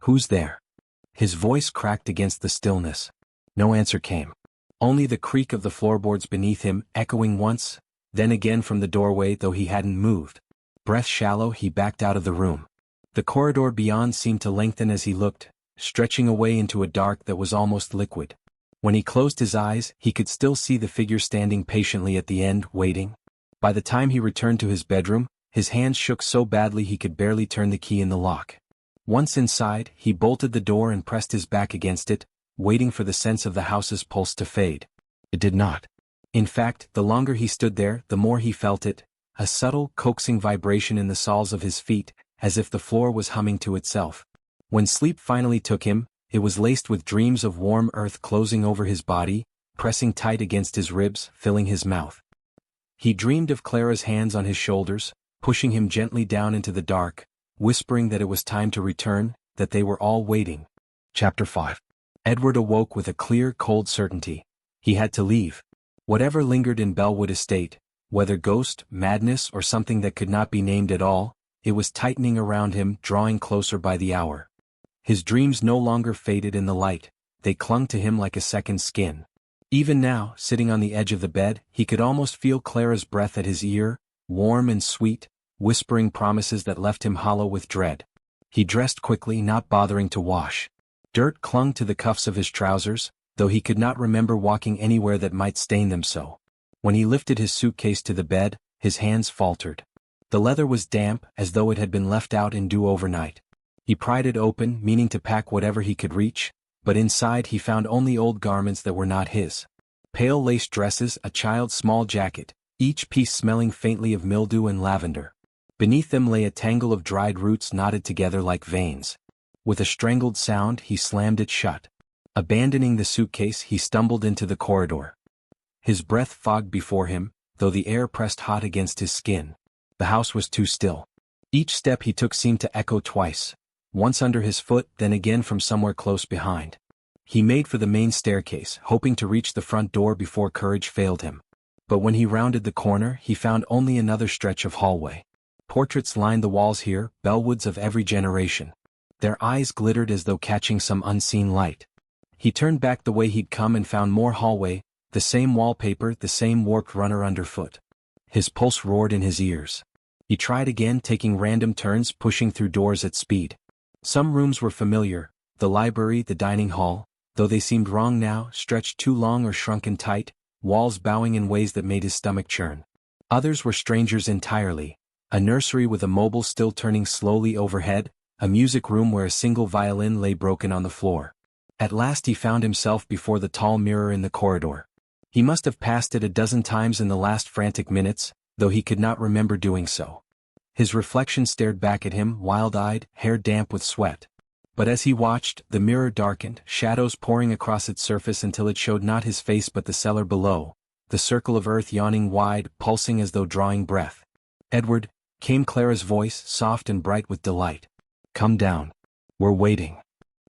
"Who's there?" His voice cracked against the stillness. No answer came. Only the creak of the floorboards beneath him, echoing once, then again from the doorway, though he hadn't moved. Breath shallow, he backed out of the room. The corridor beyond seemed to lengthen as he looked, stretching away into a dark that was almost liquid. When he closed his eyes, he could still see the figure standing patiently at the end, waiting. By the time he returned to his bedroom, his hands shook so badly he could barely turn the key in the lock. Once inside, he bolted the door and pressed his back against it, waiting for the sense of the house's pulse to fade. It did not. In fact, the longer he stood there, the more he felt it, a subtle, coaxing vibration in the soles of his feet, as if the floor was humming to itself. When sleep finally took him, it was laced with dreams of warm earth closing over his body, pressing tight against his ribs, filling his mouth. He dreamed of Clara's hands on his shoulders, pushing him gently down into the dark, whispering that it was time to return, that they were all waiting. Chapter 5. Edward awoke with a clear, cold certainty. He had to leave. Whatever lingered in Bellwood Estate, whether ghost, madness, or something that could not be named at all, it was tightening around him, drawing closer by the hour. His dreams no longer faded in the light, they clung to him like a second skin. Even now, sitting on the edge of the bed, he could almost feel Clara's breath at his ear, warm and sweet, whispering promises that left him hollow with dread. He dressed quickly, not bothering to wash. Dirt clung to the cuffs of his trousers, though he could not remember walking anywhere that might stain them so. When he lifted his suitcase to the bed, his hands faltered. The leather was damp, as though it had been left out in dew overnight. He pried it open, meaning to pack whatever he could reach, but inside he found only old garments that were not his. Pale lace dresses, a child's small jacket, each piece smelling faintly of mildew and lavender. Beneath them lay a tangle of dried roots knotted together like veins. With a strangled sound, he slammed it shut. Abandoning the suitcase, he stumbled into the corridor. His breath fogged before him, though the air pressed hot against his skin. The house was too still. Each step he took seemed to echo twice, once under his foot, then again from somewhere close behind. He made for the main staircase, hoping to reach the front door before courage failed him. But when he rounded the corner, he found only another stretch of hallway. Portraits lined the walls here, Bellwoods of every generation. Their eyes glittered as though catching some unseen light. He turned back the way he'd come and found more hallway, the same wallpaper, the same warped runner underfoot. His pulse roared in his ears. He tried again, taking random turns, pushing through doors at speed. Some rooms were familiar, the library, the dining hall, though they seemed wrong now, stretched too long or shrunken tight, walls bowing in ways that made his stomach churn. Others were strangers entirely, a nursery with a mobile still turning slowly overhead, a music room where a single violin lay broken on the floor. At last he found himself before the tall mirror in the corridor. He must have passed it a dozen times in the last frantic minutes, though he could not remember doing so. His reflection stared back at him, wild-eyed, hair damp with sweat. But as he watched, the mirror darkened, shadows pouring across its surface until it showed not his face but the cellar below, the circle of earth yawning wide, pulsing as though drawing breath. "Edward," came Clara's voice, soft and bright with delight. "Come down. We're waiting."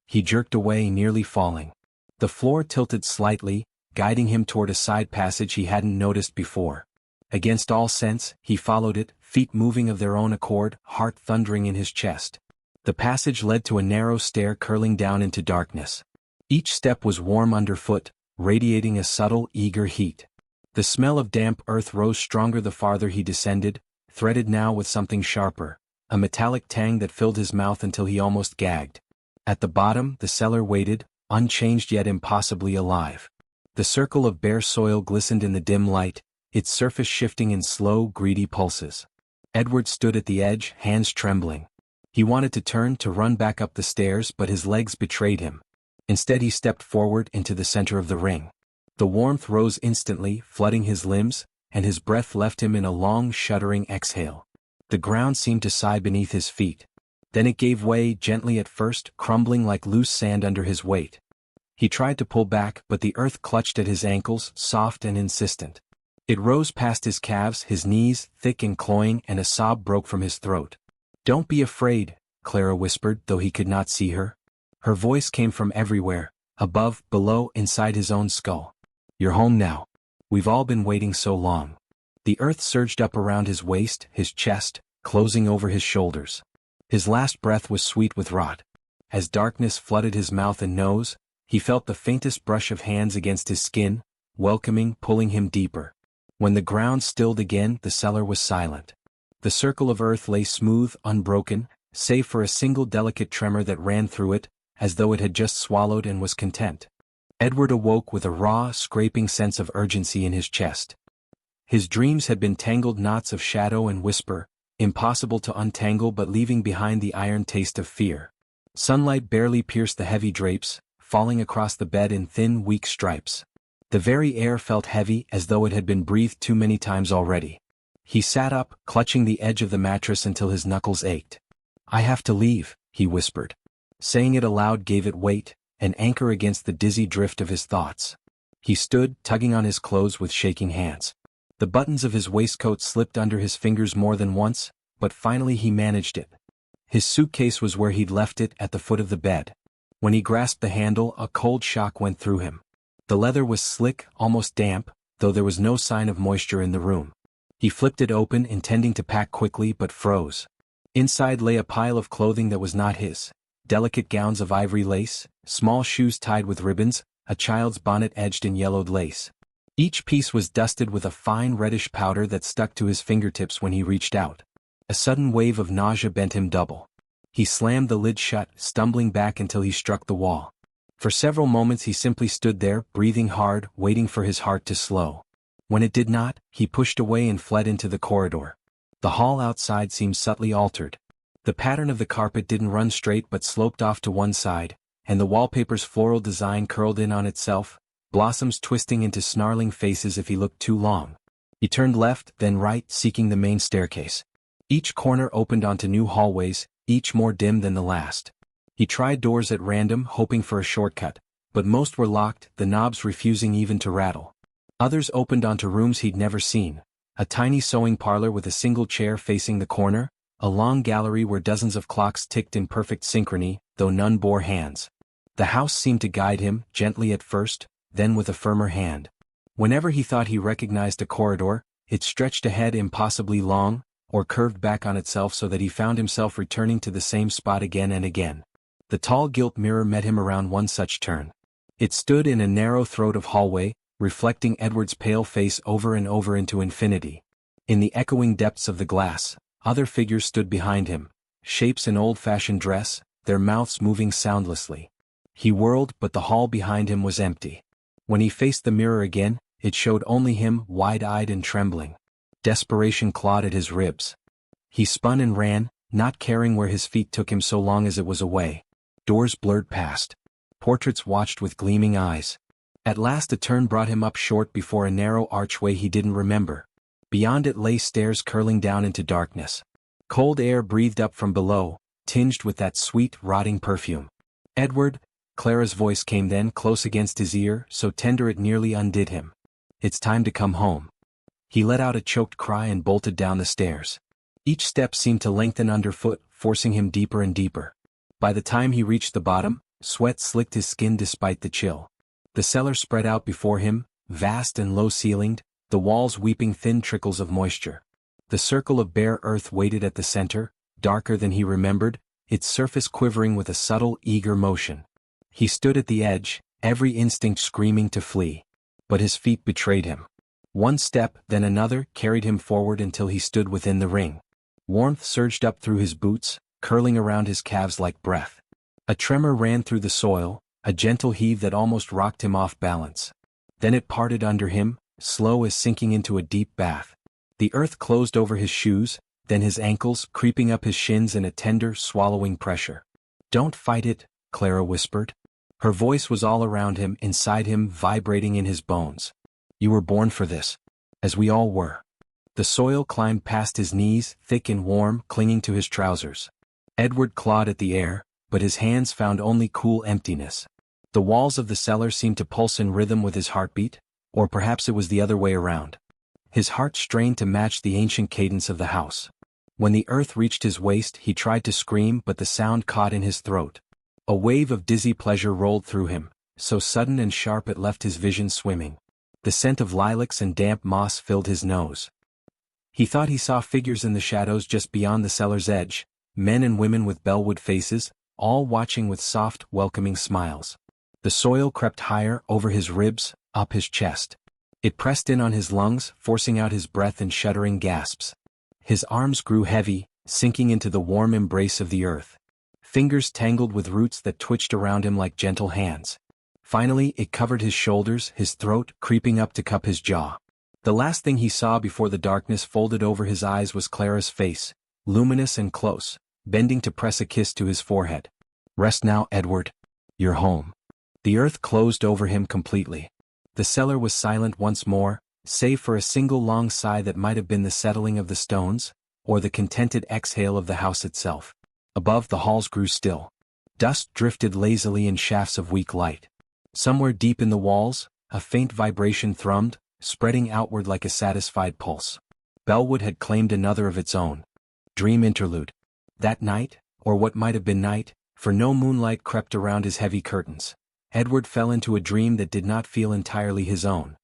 He jerked away, nearly falling. The floor tilted slightly, guiding him toward a side passage he hadn't noticed before. Against all sense, he followed it, feet moving of their own accord, heart thundering in his chest. The passage led to a narrow stair curling down into darkness. Each step was warm underfoot, radiating a subtle, eager heat. The smell of damp earth rose stronger the farther he descended, threaded now with something sharper, a metallic tang that filled his mouth until he almost gagged. At the bottom, the cellar waited, unchanged yet impossibly alive. The circle of bare soil glistened in the dim light, its surface shifting in slow, greedy pulses. Edward stood at the edge, hands trembling. He wanted to turn to run back up the stairs, but his legs betrayed him. Instead he stepped forward into the center of the ring. The warmth rose instantly, flooding his limbs, and his breath left him in a long, shuddering exhale. The ground seemed to sigh beneath his feet. Then it gave way, gently at first, crumbling like loose sand under his weight. He tried to pull back, but the earth clutched at his ankles, soft and insistent. It rose past his calves, his knees, thick and cloying, and a sob broke from his throat. "Don't be afraid," Clara whispered, though he could not see her. Her voice came from everywhere, above, below, inside his own skull. "You're home now. We've all been waiting so long." The earth surged up around his waist, his chest, closing over his shoulders. His last breath was sweet with rot. As darkness flooded his mouth and nose, he felt the faintest brush of hands against his skin, welcoming, pulling him deeper. When the ground stilled again, the cellar was silent. The circle of earth lay smooth, unbroken, save for a single delicate tremor that ran through it, as though it had just swallowed and was content. Edward awoke with a raw, scraping sense of urgency in his chest. His dreams had been tangled knots of shadow and whisper, impossible to untangle but leaving behind the iron taste of fear. Sunlight barely pierced the heavy drapes, falling across the bed in thin, weak stripes. The very air felt heavy, as though it had been breathed too many times already. He sat up, clutching the edge of the mattress until his knuckles ached. "I have to leave," he whispered. Saying it aloud gave it weight, an anchor against the dizzy drift of his thoughts. He stood, tugging on his clothes with shaking hands. The buttons of his waistcoat slipped under his fingers more than once, but finally he managed it. His suitcase was where he'd left it, at the foot of the bed. When he grasped the handle, a cold shock went through him. The leather was slick, almost damp, though there was no sign of moisture in the room. He flipped it open, intending to pack quickly, but froze. Inside lay a pile of clothing that was not his. Delicate gowns of ivory lace, small shoes tied with ribbons, a child's bonnet edged in yellowed lace. Each piece was dusted with a fine reddish powder that stuck to his fingertips when he reached out. A sudden wave of nausea bent him double. He slammed the lid shut, stumbling back until he struck the wall. For several moments he simply stood there, breathing hard, waiting for his heart to slow. When it did not, he pushed away and fled into the corridor. The hall outside seemed subtly altered. The pattern of the carpet didn't run straight but sloped off to one side, and the wallpaper's floral design curled in on itself, blossoms twisting into snarling faces if he looked too long. He turned left, then right, seeking the main staircase. Each corner opened onto new hallways, each more dim than the last. He tried doors at random, hoping for a shortcut, but most were locked, the knobs refusing even to rattle. Others opened onto rooms he'd never seen. A tiny sewing parlor with a single chair facing the corner, a long gallery where dozens of clocks ticked in perfect synchrony, though none bore hands. The house seemed to guide him, gently at first, then with a firmer hand. Whenever he thought he recognized a corridor, it stretched ahead impossibly long, or curved back on itself so that he found himself returning to the same spot again and again. The tall gilt mirror met him around one such turn. It stood in a narrow throat of hallway, reflecting Edward's pale face over and over into infinity. In the echoing depths of the glass, other figures stood behind him, shapes in old-fashioned dress, their mouths moving soundlessly. He whirled, but the hall behind him was empty. When he faced the mirror again, it showed only him, wide-eyed and trembling. Desperation clawed at his ribs. He spun and ran, not caring where his feet took him so long as it was away. Doors blurred past. Portraits watched with gleaming eyes. At last a turn brought him up short before a narrow archway he didn't remember. Beyond it lay stairs curling down into darkness. Cold air breathed up from below, tinged with that sweet, rotting perfume. "Edward," Clara's voice came then, close against his ear, so tender it nearly undid him. "It's time to come home." He let out a choked cry and bolted down the stairs. Each step seemed to lengthen underfoot, forcing him deeper and deeper. By the time he reached the bottom, sweat slicked his skin despite the chill. The cellar spread out before him, vast and low-ceilinged, the walls weeping thin trickles of moisture. The circle of bare earth waited at the center, darker than he remembered, its surface quivering with a subtle, eager motion. He stood at the edge, every instinct screaming to flee. But his feet betrayed him. One step, then another, carried him forward until he stood within the ring. Warmth surged up through his boots, curling around his calves like breath. A tremor ran through the soil, a gentle heave that almost rocked him off balance. Then it parted under him, slow as sinking into a deep bath. The earth closed over his shoes, then his ankles, creeping up his shins in a tender, swallowing pressure. "Don't fight it," Clara whispered. Her voice was all around him, inside him, vibrating in his bones. "You were born for this. As we all were." The soil climbed past his knees, thick and warm, clinging to his trousers. Edward clawed at the air, but his hands found only cool emptiness. The walls of the cellar seemed to pulse in rhythm with his heartbeat, or perhaps it was the other way around. His heart strained to match the ancient cadence of the house. When the earth reached his waist, he tried to scream, but the sound caught in his throat. A wave of dizzy pleasure rolled through him, so sudden and sharp it left his vision swimming. The scent of lilacs and damp moss filled his nose. He thought he saw figures in the shadows just beyond the cellar's edge, men and women with Bellwood faces, all watching with soft, welcoming smiles. The soil crept higher, over his ribs, up his chest. It pressed in on his lungs, forcing out his breath in shuddering gasps. His arms grew heavy, sinking into the warm embrace of the earth. Fingers tangled with roots that twitched around him like gentle hands. Finally, it covered his shoulders, his throat, creeping up to cup his jaw. The last thing he saw before the darkness folded over his eyes was Clara's face, luminous and close, bending to press a kiss to his forehead. "Rest now, Edward. You're home." The earth closed over him completely. The cellar was silent once more, save for a single long sigh that might have been the settling of the stones, or the contented exhale of the house itself. Above, the halls grew still. Dust drifted lazily in shafts of weak light. Somewhere deep in the walls, a faint vibration thrummed, spreading outward like a satisfied pulse. Bellwood had claimed another of its own. Dream interlude. That night, or what might have been night, for no moonlight crept around his heavy curtains, Edward fell into a dream that did not feel entirely his own.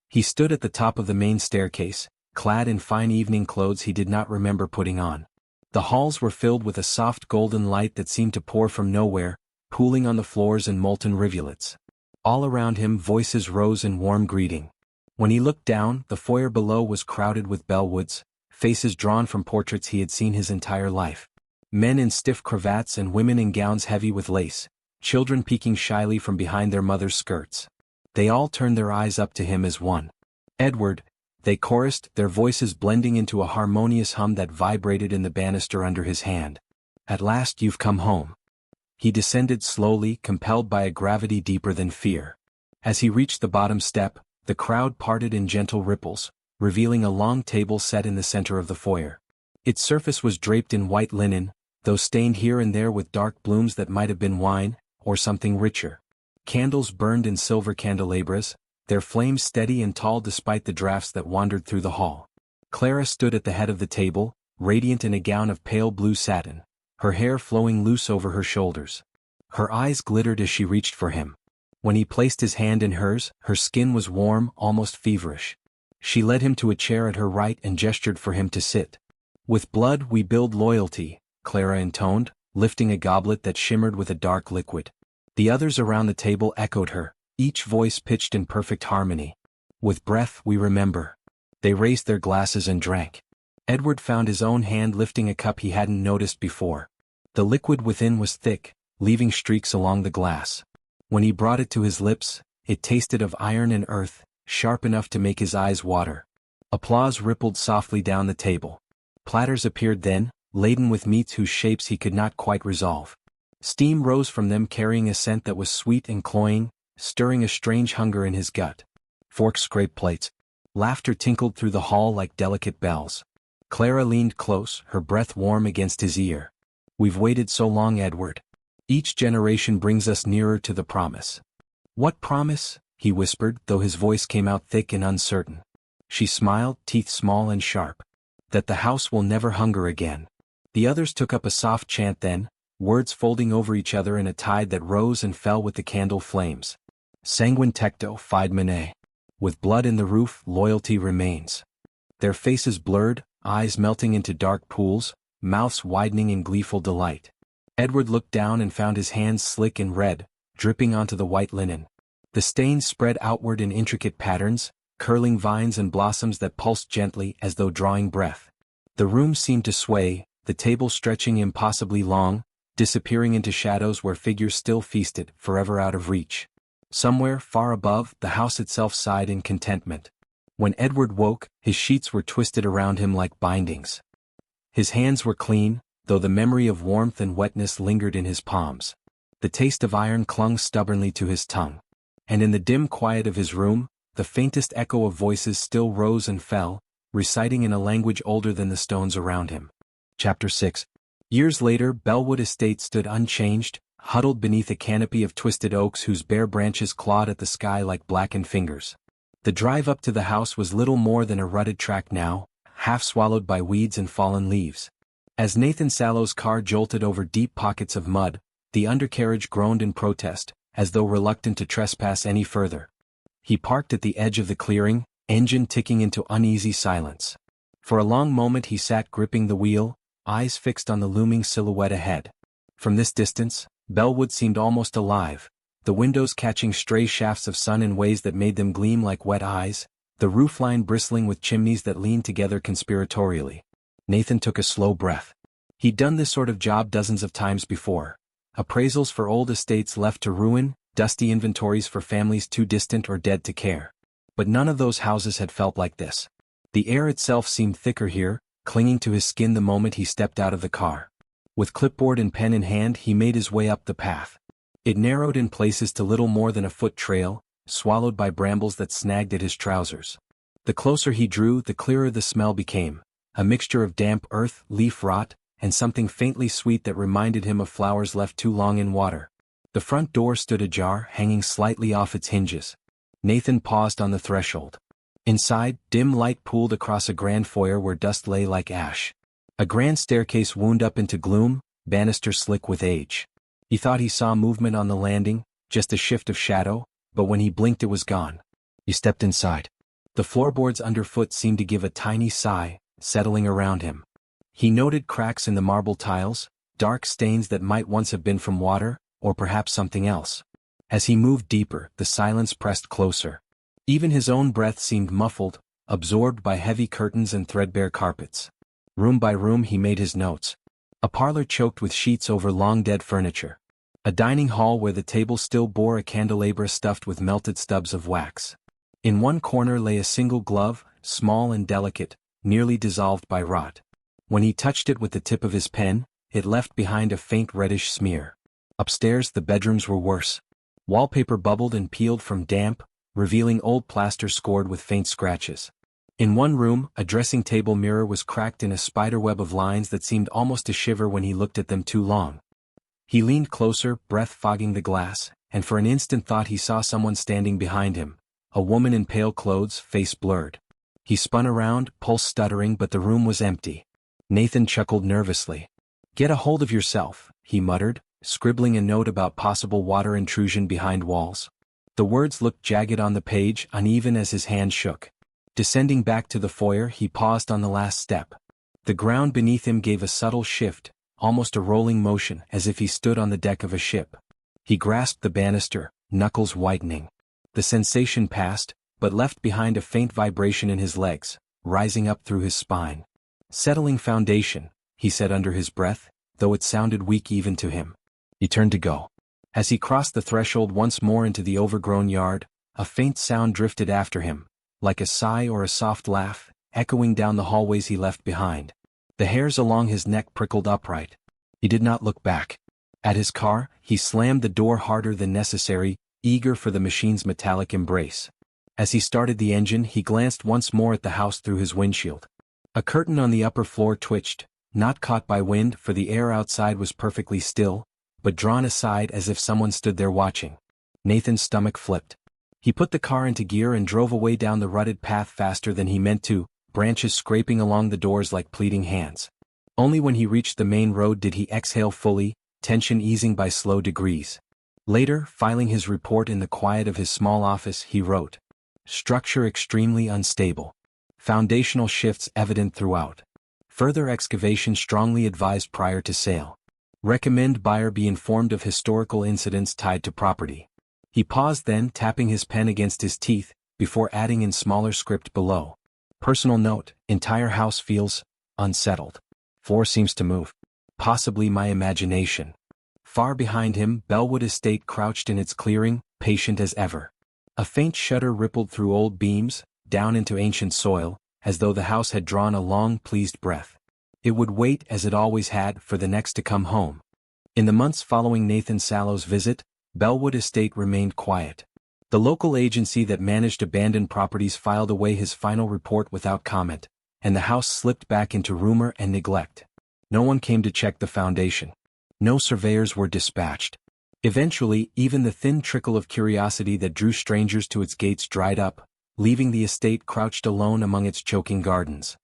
He stood at the top of the main staircase, clad in fine evening clothes he did not remember putting on. The halls were filled with a soft golden light that seemed to pour from nowhere, pooling on the floors in molten rivulets. All around him voices rose in warm greeting. When he looked down, the foyer below was crowded with Bellwoods, faces drawn from portraits he had seen his entire life. Men in stiff cravats and women in gowns heavy with lace, children peeking shyly from behind their mothers' skirts. They all turned their eyes up to him as one. "Edward," they chorused, their voices blending into a harmonious hum that vibrated in the banister under his hand. "At last you've come home." He descended slowly, compelled by a gravity deeper than fear. As he reached the bottom step, the crowd parted in gentle ripples, revealing a long table set in the center of the foyer. Its surface was draped in white linen, though stained here and there with dark blooms that might have been wine, or something richer. Candles burned in silver candelabras, their flames steady and tall despite the draughts that wandered through the hall. Clara stood at the head of the table, radiant in a gown of pale blue satin, her hair flowing loose over her shoulders. Her eyes glittered as she reached for him. When he placed his hand in hers, her skin was warm, almost feverish. She led him to a chair at her right and gestured for him to sit. "With blood we build loyalty," Clara intoned, lifting a goblet that shimmered with a dark liquid. The others around the table echoed her, each voice pitched in perfect harmony. "With breath we remember." They raised their glasses and drank. Edward found his own hand lifting a cup he hadn't noticed before. The liquid within was thick, leaving streaks along the glass. When he brought it to his lips, it tasted of iron and earth, sharp enough to make his eyes water. Applause rippled softly down the table. Platters appeared then, laden with meats whose shapes he could not quite resolve. Steam rose from them carrying a scent that was sweet and cloying, stirring a strange hunger in his gut. Forks scraped plates. Laughter tinkled through the hall like delicate bells. Clara leaned close, her breath warm against his ear. "We've waited so long, Edward. Each generation brings us nearer to the promise." "What promise?" he whispered, though his voice came out thick and uncertain. She smiled, teeth small and sharp. "That the house will never hunger again." The others took up a soft chant then, words folding over each other in a tide that rose and fell with the candle flames. "Sanguine tecto fide mene." With blood in the roof, loyalty remains. Their faces blurred, eyes melting into dark pools, mouths widening in gleeful delight. Edward looked down and found his hands slick and red, dripping onto the white linen. The stains spread outward in intricate patterns, curling vines and blossoms that pulsed gently as though drawing breath. The room seemed to sway, the table stretching impossibly long, disappearing into shadows where figures still feasted, forever out of reach. Somewhere, far above, the house itself sighed in contentment. When Edward woke, his sheets were twisted around him like bindings. His hands were clean, though the memory of warmth and wetness lingered in his palms. The taste of iron clung stubbornly to his tongue. And in the dim quiet of his room, the faintest echo of voices still rose and fell, reciting in a language older than the stones around him. Chapter 6. Years later, Bellwood Estate stood unchanged, huddled beneath a canopy of twisted oaks whose bare branches clawed at the sky like blackened fingers. The drive up to the house was little more than a rutted track now, half swallowed by weeds and fallen leaves. As Nathan Sallow's car jolted over deep pockets of mud, the undercarriage groaned in protest, as though reluctant to trespass any further. He parked at the edge of the clearing, engine ticking into uneasy silence. For a long moment he sat gripping the wheel, eyes fixed on the looming silhouette ahead. From this distance, Bellwood seemed almost alive, the windows catching stray shafts of sun in ways that made them gleam like wet eyes, the roofline bristling with chimneys that leaned together conspiratorially. Nathan took a slow breath. He'd done this sort of job dozens of times before. Appraisals for old estates left to ruin, dusty inventories for families too distant or dead to care. But none of those houses had felt like this. The air itself seemed thicker here, clinging to his skin the moment he stepped out of the car. With clipboard and pen in hand he made his way up the path. It narrowed in places to little more than a foot trail, swallowed by brambles that snagged at his trousers. The closer he drew, the clearer the smell became, a mixture of damp earth, leaf rot, and something faintly sweet that reminded him of flowers left too long in water. The front door stood ajar, hanging slightly off its hinges. Nathan paused on the threshold. Inside, dim light pooled across a grand foyer where dust lay like ash. A grand staircase wound up into gloom, banisters slick with age. He thought he saw movement on the landing, just a shift of shadow, but when he blinked it was gone. He stepped inside. The floorboards underfoot seemed to give a tiny sigh, settling around him. He noted cracks in the marble tiles, dark stains that might once have been from water, or perhaps something else. As he moved deeper, the silence pressed closer. Even his own breath seemed muffled, absorbed by heavy curtains and threadbare carpets. Room by room he made his notes. A parlor choked with sheets over long-dead furniture. A dining hall where the table still bore a candelabra stuffed with melted stubs of wax. In one corner lay a single glove, small and delicate, nearly dissolved by rot. When he touched it with the tip of his pen, it left behind a faint reddish smear. Upstairs the bedrooms were worse. Wallpaper bubbled and peeled from damp, revealing old plaster scored with faint scratches. In one room, a dressing table mirror was cracked in a spiderweb of lines that seemed almost to shiver when he looked at them too long. He leaned closer, breath fogging the glass, and for an instant thought he saw someone standing behind him, a woman in pale clothes, face blurred. He spun around, pulse stuttering, but the room was empty. Nathan chuckled nervously. "Get a hold of yourself," he muttered, scribbling a note about possible water intrusion behind walls. The words looked jagged on the page, uneven as his hand shook. Descending back to the foyer, he paused on the last step. The ground beneath him gave a subtle shift, almost a rolling motion, as if he stood on the deck of a ship. He grasped the banister, knuckles whitening. The sensation passed, but left behind a faint vibration in his legs, rising up through his spine. "Settling foundation," he said under his breath, though it sounded weak even to him. He turned to go. As he crossed the threshold once more into the overgrown yard, a faint sound drifted after him, like a sigh or a soft laugh, echoing down the hallways he left behind. The hairs along his neck prickled upright. He did not look back. At his car, he slammed the door harder than necessary, eager for the machine's metallic embrace. As he started the engine, he glanced once more at the house through his windshield. A curtain on the upper floor twitched, not caught by wind, for the air outside was perfectly still, but drawn aside as if someone stood there watching. Nathan's stomach flipped. He put the car into gear and drove away down the rutted path faster than he meant to, branches scraping along the doors like pleading hands. Only when he reached the main road did he exhale fully, tension easing by slow degrees. Later, filing his report in the quiet of his small office, he wrote, "Structure extremely unstable. Foundational shifts evident throughout. Further excavation strongly advised prior to sale. Recommend buyer be informed of historical incidents tied to property." He paused then, tapping his pen against his teeth, before adding in smaller script below. "Personal note, entire house feels unsettled. Floor seems to move. Possibly my imagination." Far behind him, Bellwood Estate crouched in its clearing, patient as ever. A faint shudder rippled through old beams, down into ancient soil, as though the house had drawn a long, pleased breath. It would wait, as it always had, for the next to come home. In the months following Nathan Sallow's visit, Bellwood Estate remained quiet. The local agency that managed abandoned properties filed away his final report without comment, and the house slipped back into rumor and neglect. No one came to check the foundation. No surveyors were dispatched. Eventually, even the thin trickle of curiosity that drew strangers to its gates dried up, leaving the estate crouched alone among its choking gardens.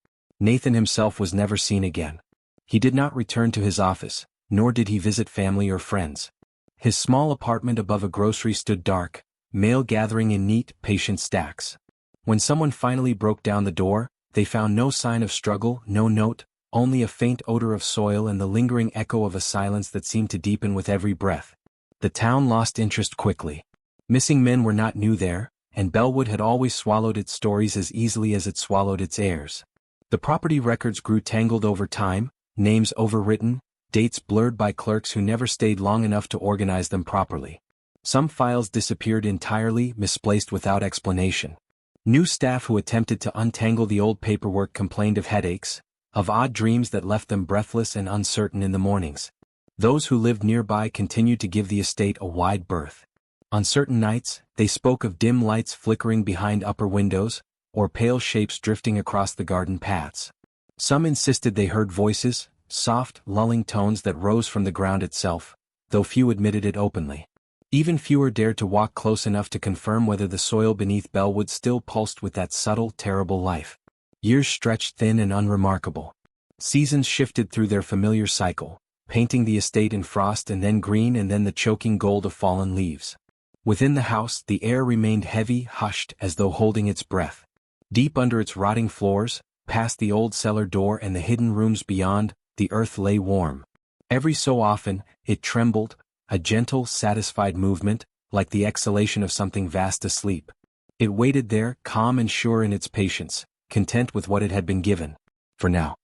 Nathan himself was never seen again. He did not return to his office, nor did he visit family or friends. His small apartment above a grocery stood dark, mail gathering in neat, patient stacks. When someone finally broke down the door, they found no sign of struggle, no note, only a faint odor of soil and the lingering echo of a silence that seemed to deepen with every breath. The town lost interest quickly. Missing men were not new there, and Bellwood had always swallowed its stories as easily as it swallowed its heirs. The property records grew tangled over time, names overwritten, dates blurred by clerks who never stayed long enough to organize them properly. Some files disappeared entirely, misplaced without explanation. New staff who attempted to untangle the old paperwork complained of headaches, of odd dreams that left them breathless and uncertain in the mornings. Those who lived nearby continued to give the estate a wide berth. On certain nights, they spoke of dim lights flickering behind upper windows, or pale shapes drifting across the garden paths. Some insisted they heard voices, soft, lulling tones that rose from the ground itself, though few admitted it openly. Even fewer dared to walk close enough to confirm whether the soil beneath Bellwood still pulsed with that subtle, terrible life. Years stretched thin and unremarkable. Seasons shifted through their familiar cycle, painting the estate in frost and then green and then the choking gold of fallen leaves. Within the house, the air remained heavy, hushed, as though holding its breath. Deep under its rotting floors, past the old cellar door and the hidden rooms beyond, the earth lay warm. Every so often, it trembled, a gentle, satisfied movement, like the exhalation of something vast asleep. It waited there, calm and sure in its patience, content with what it had been given. For now.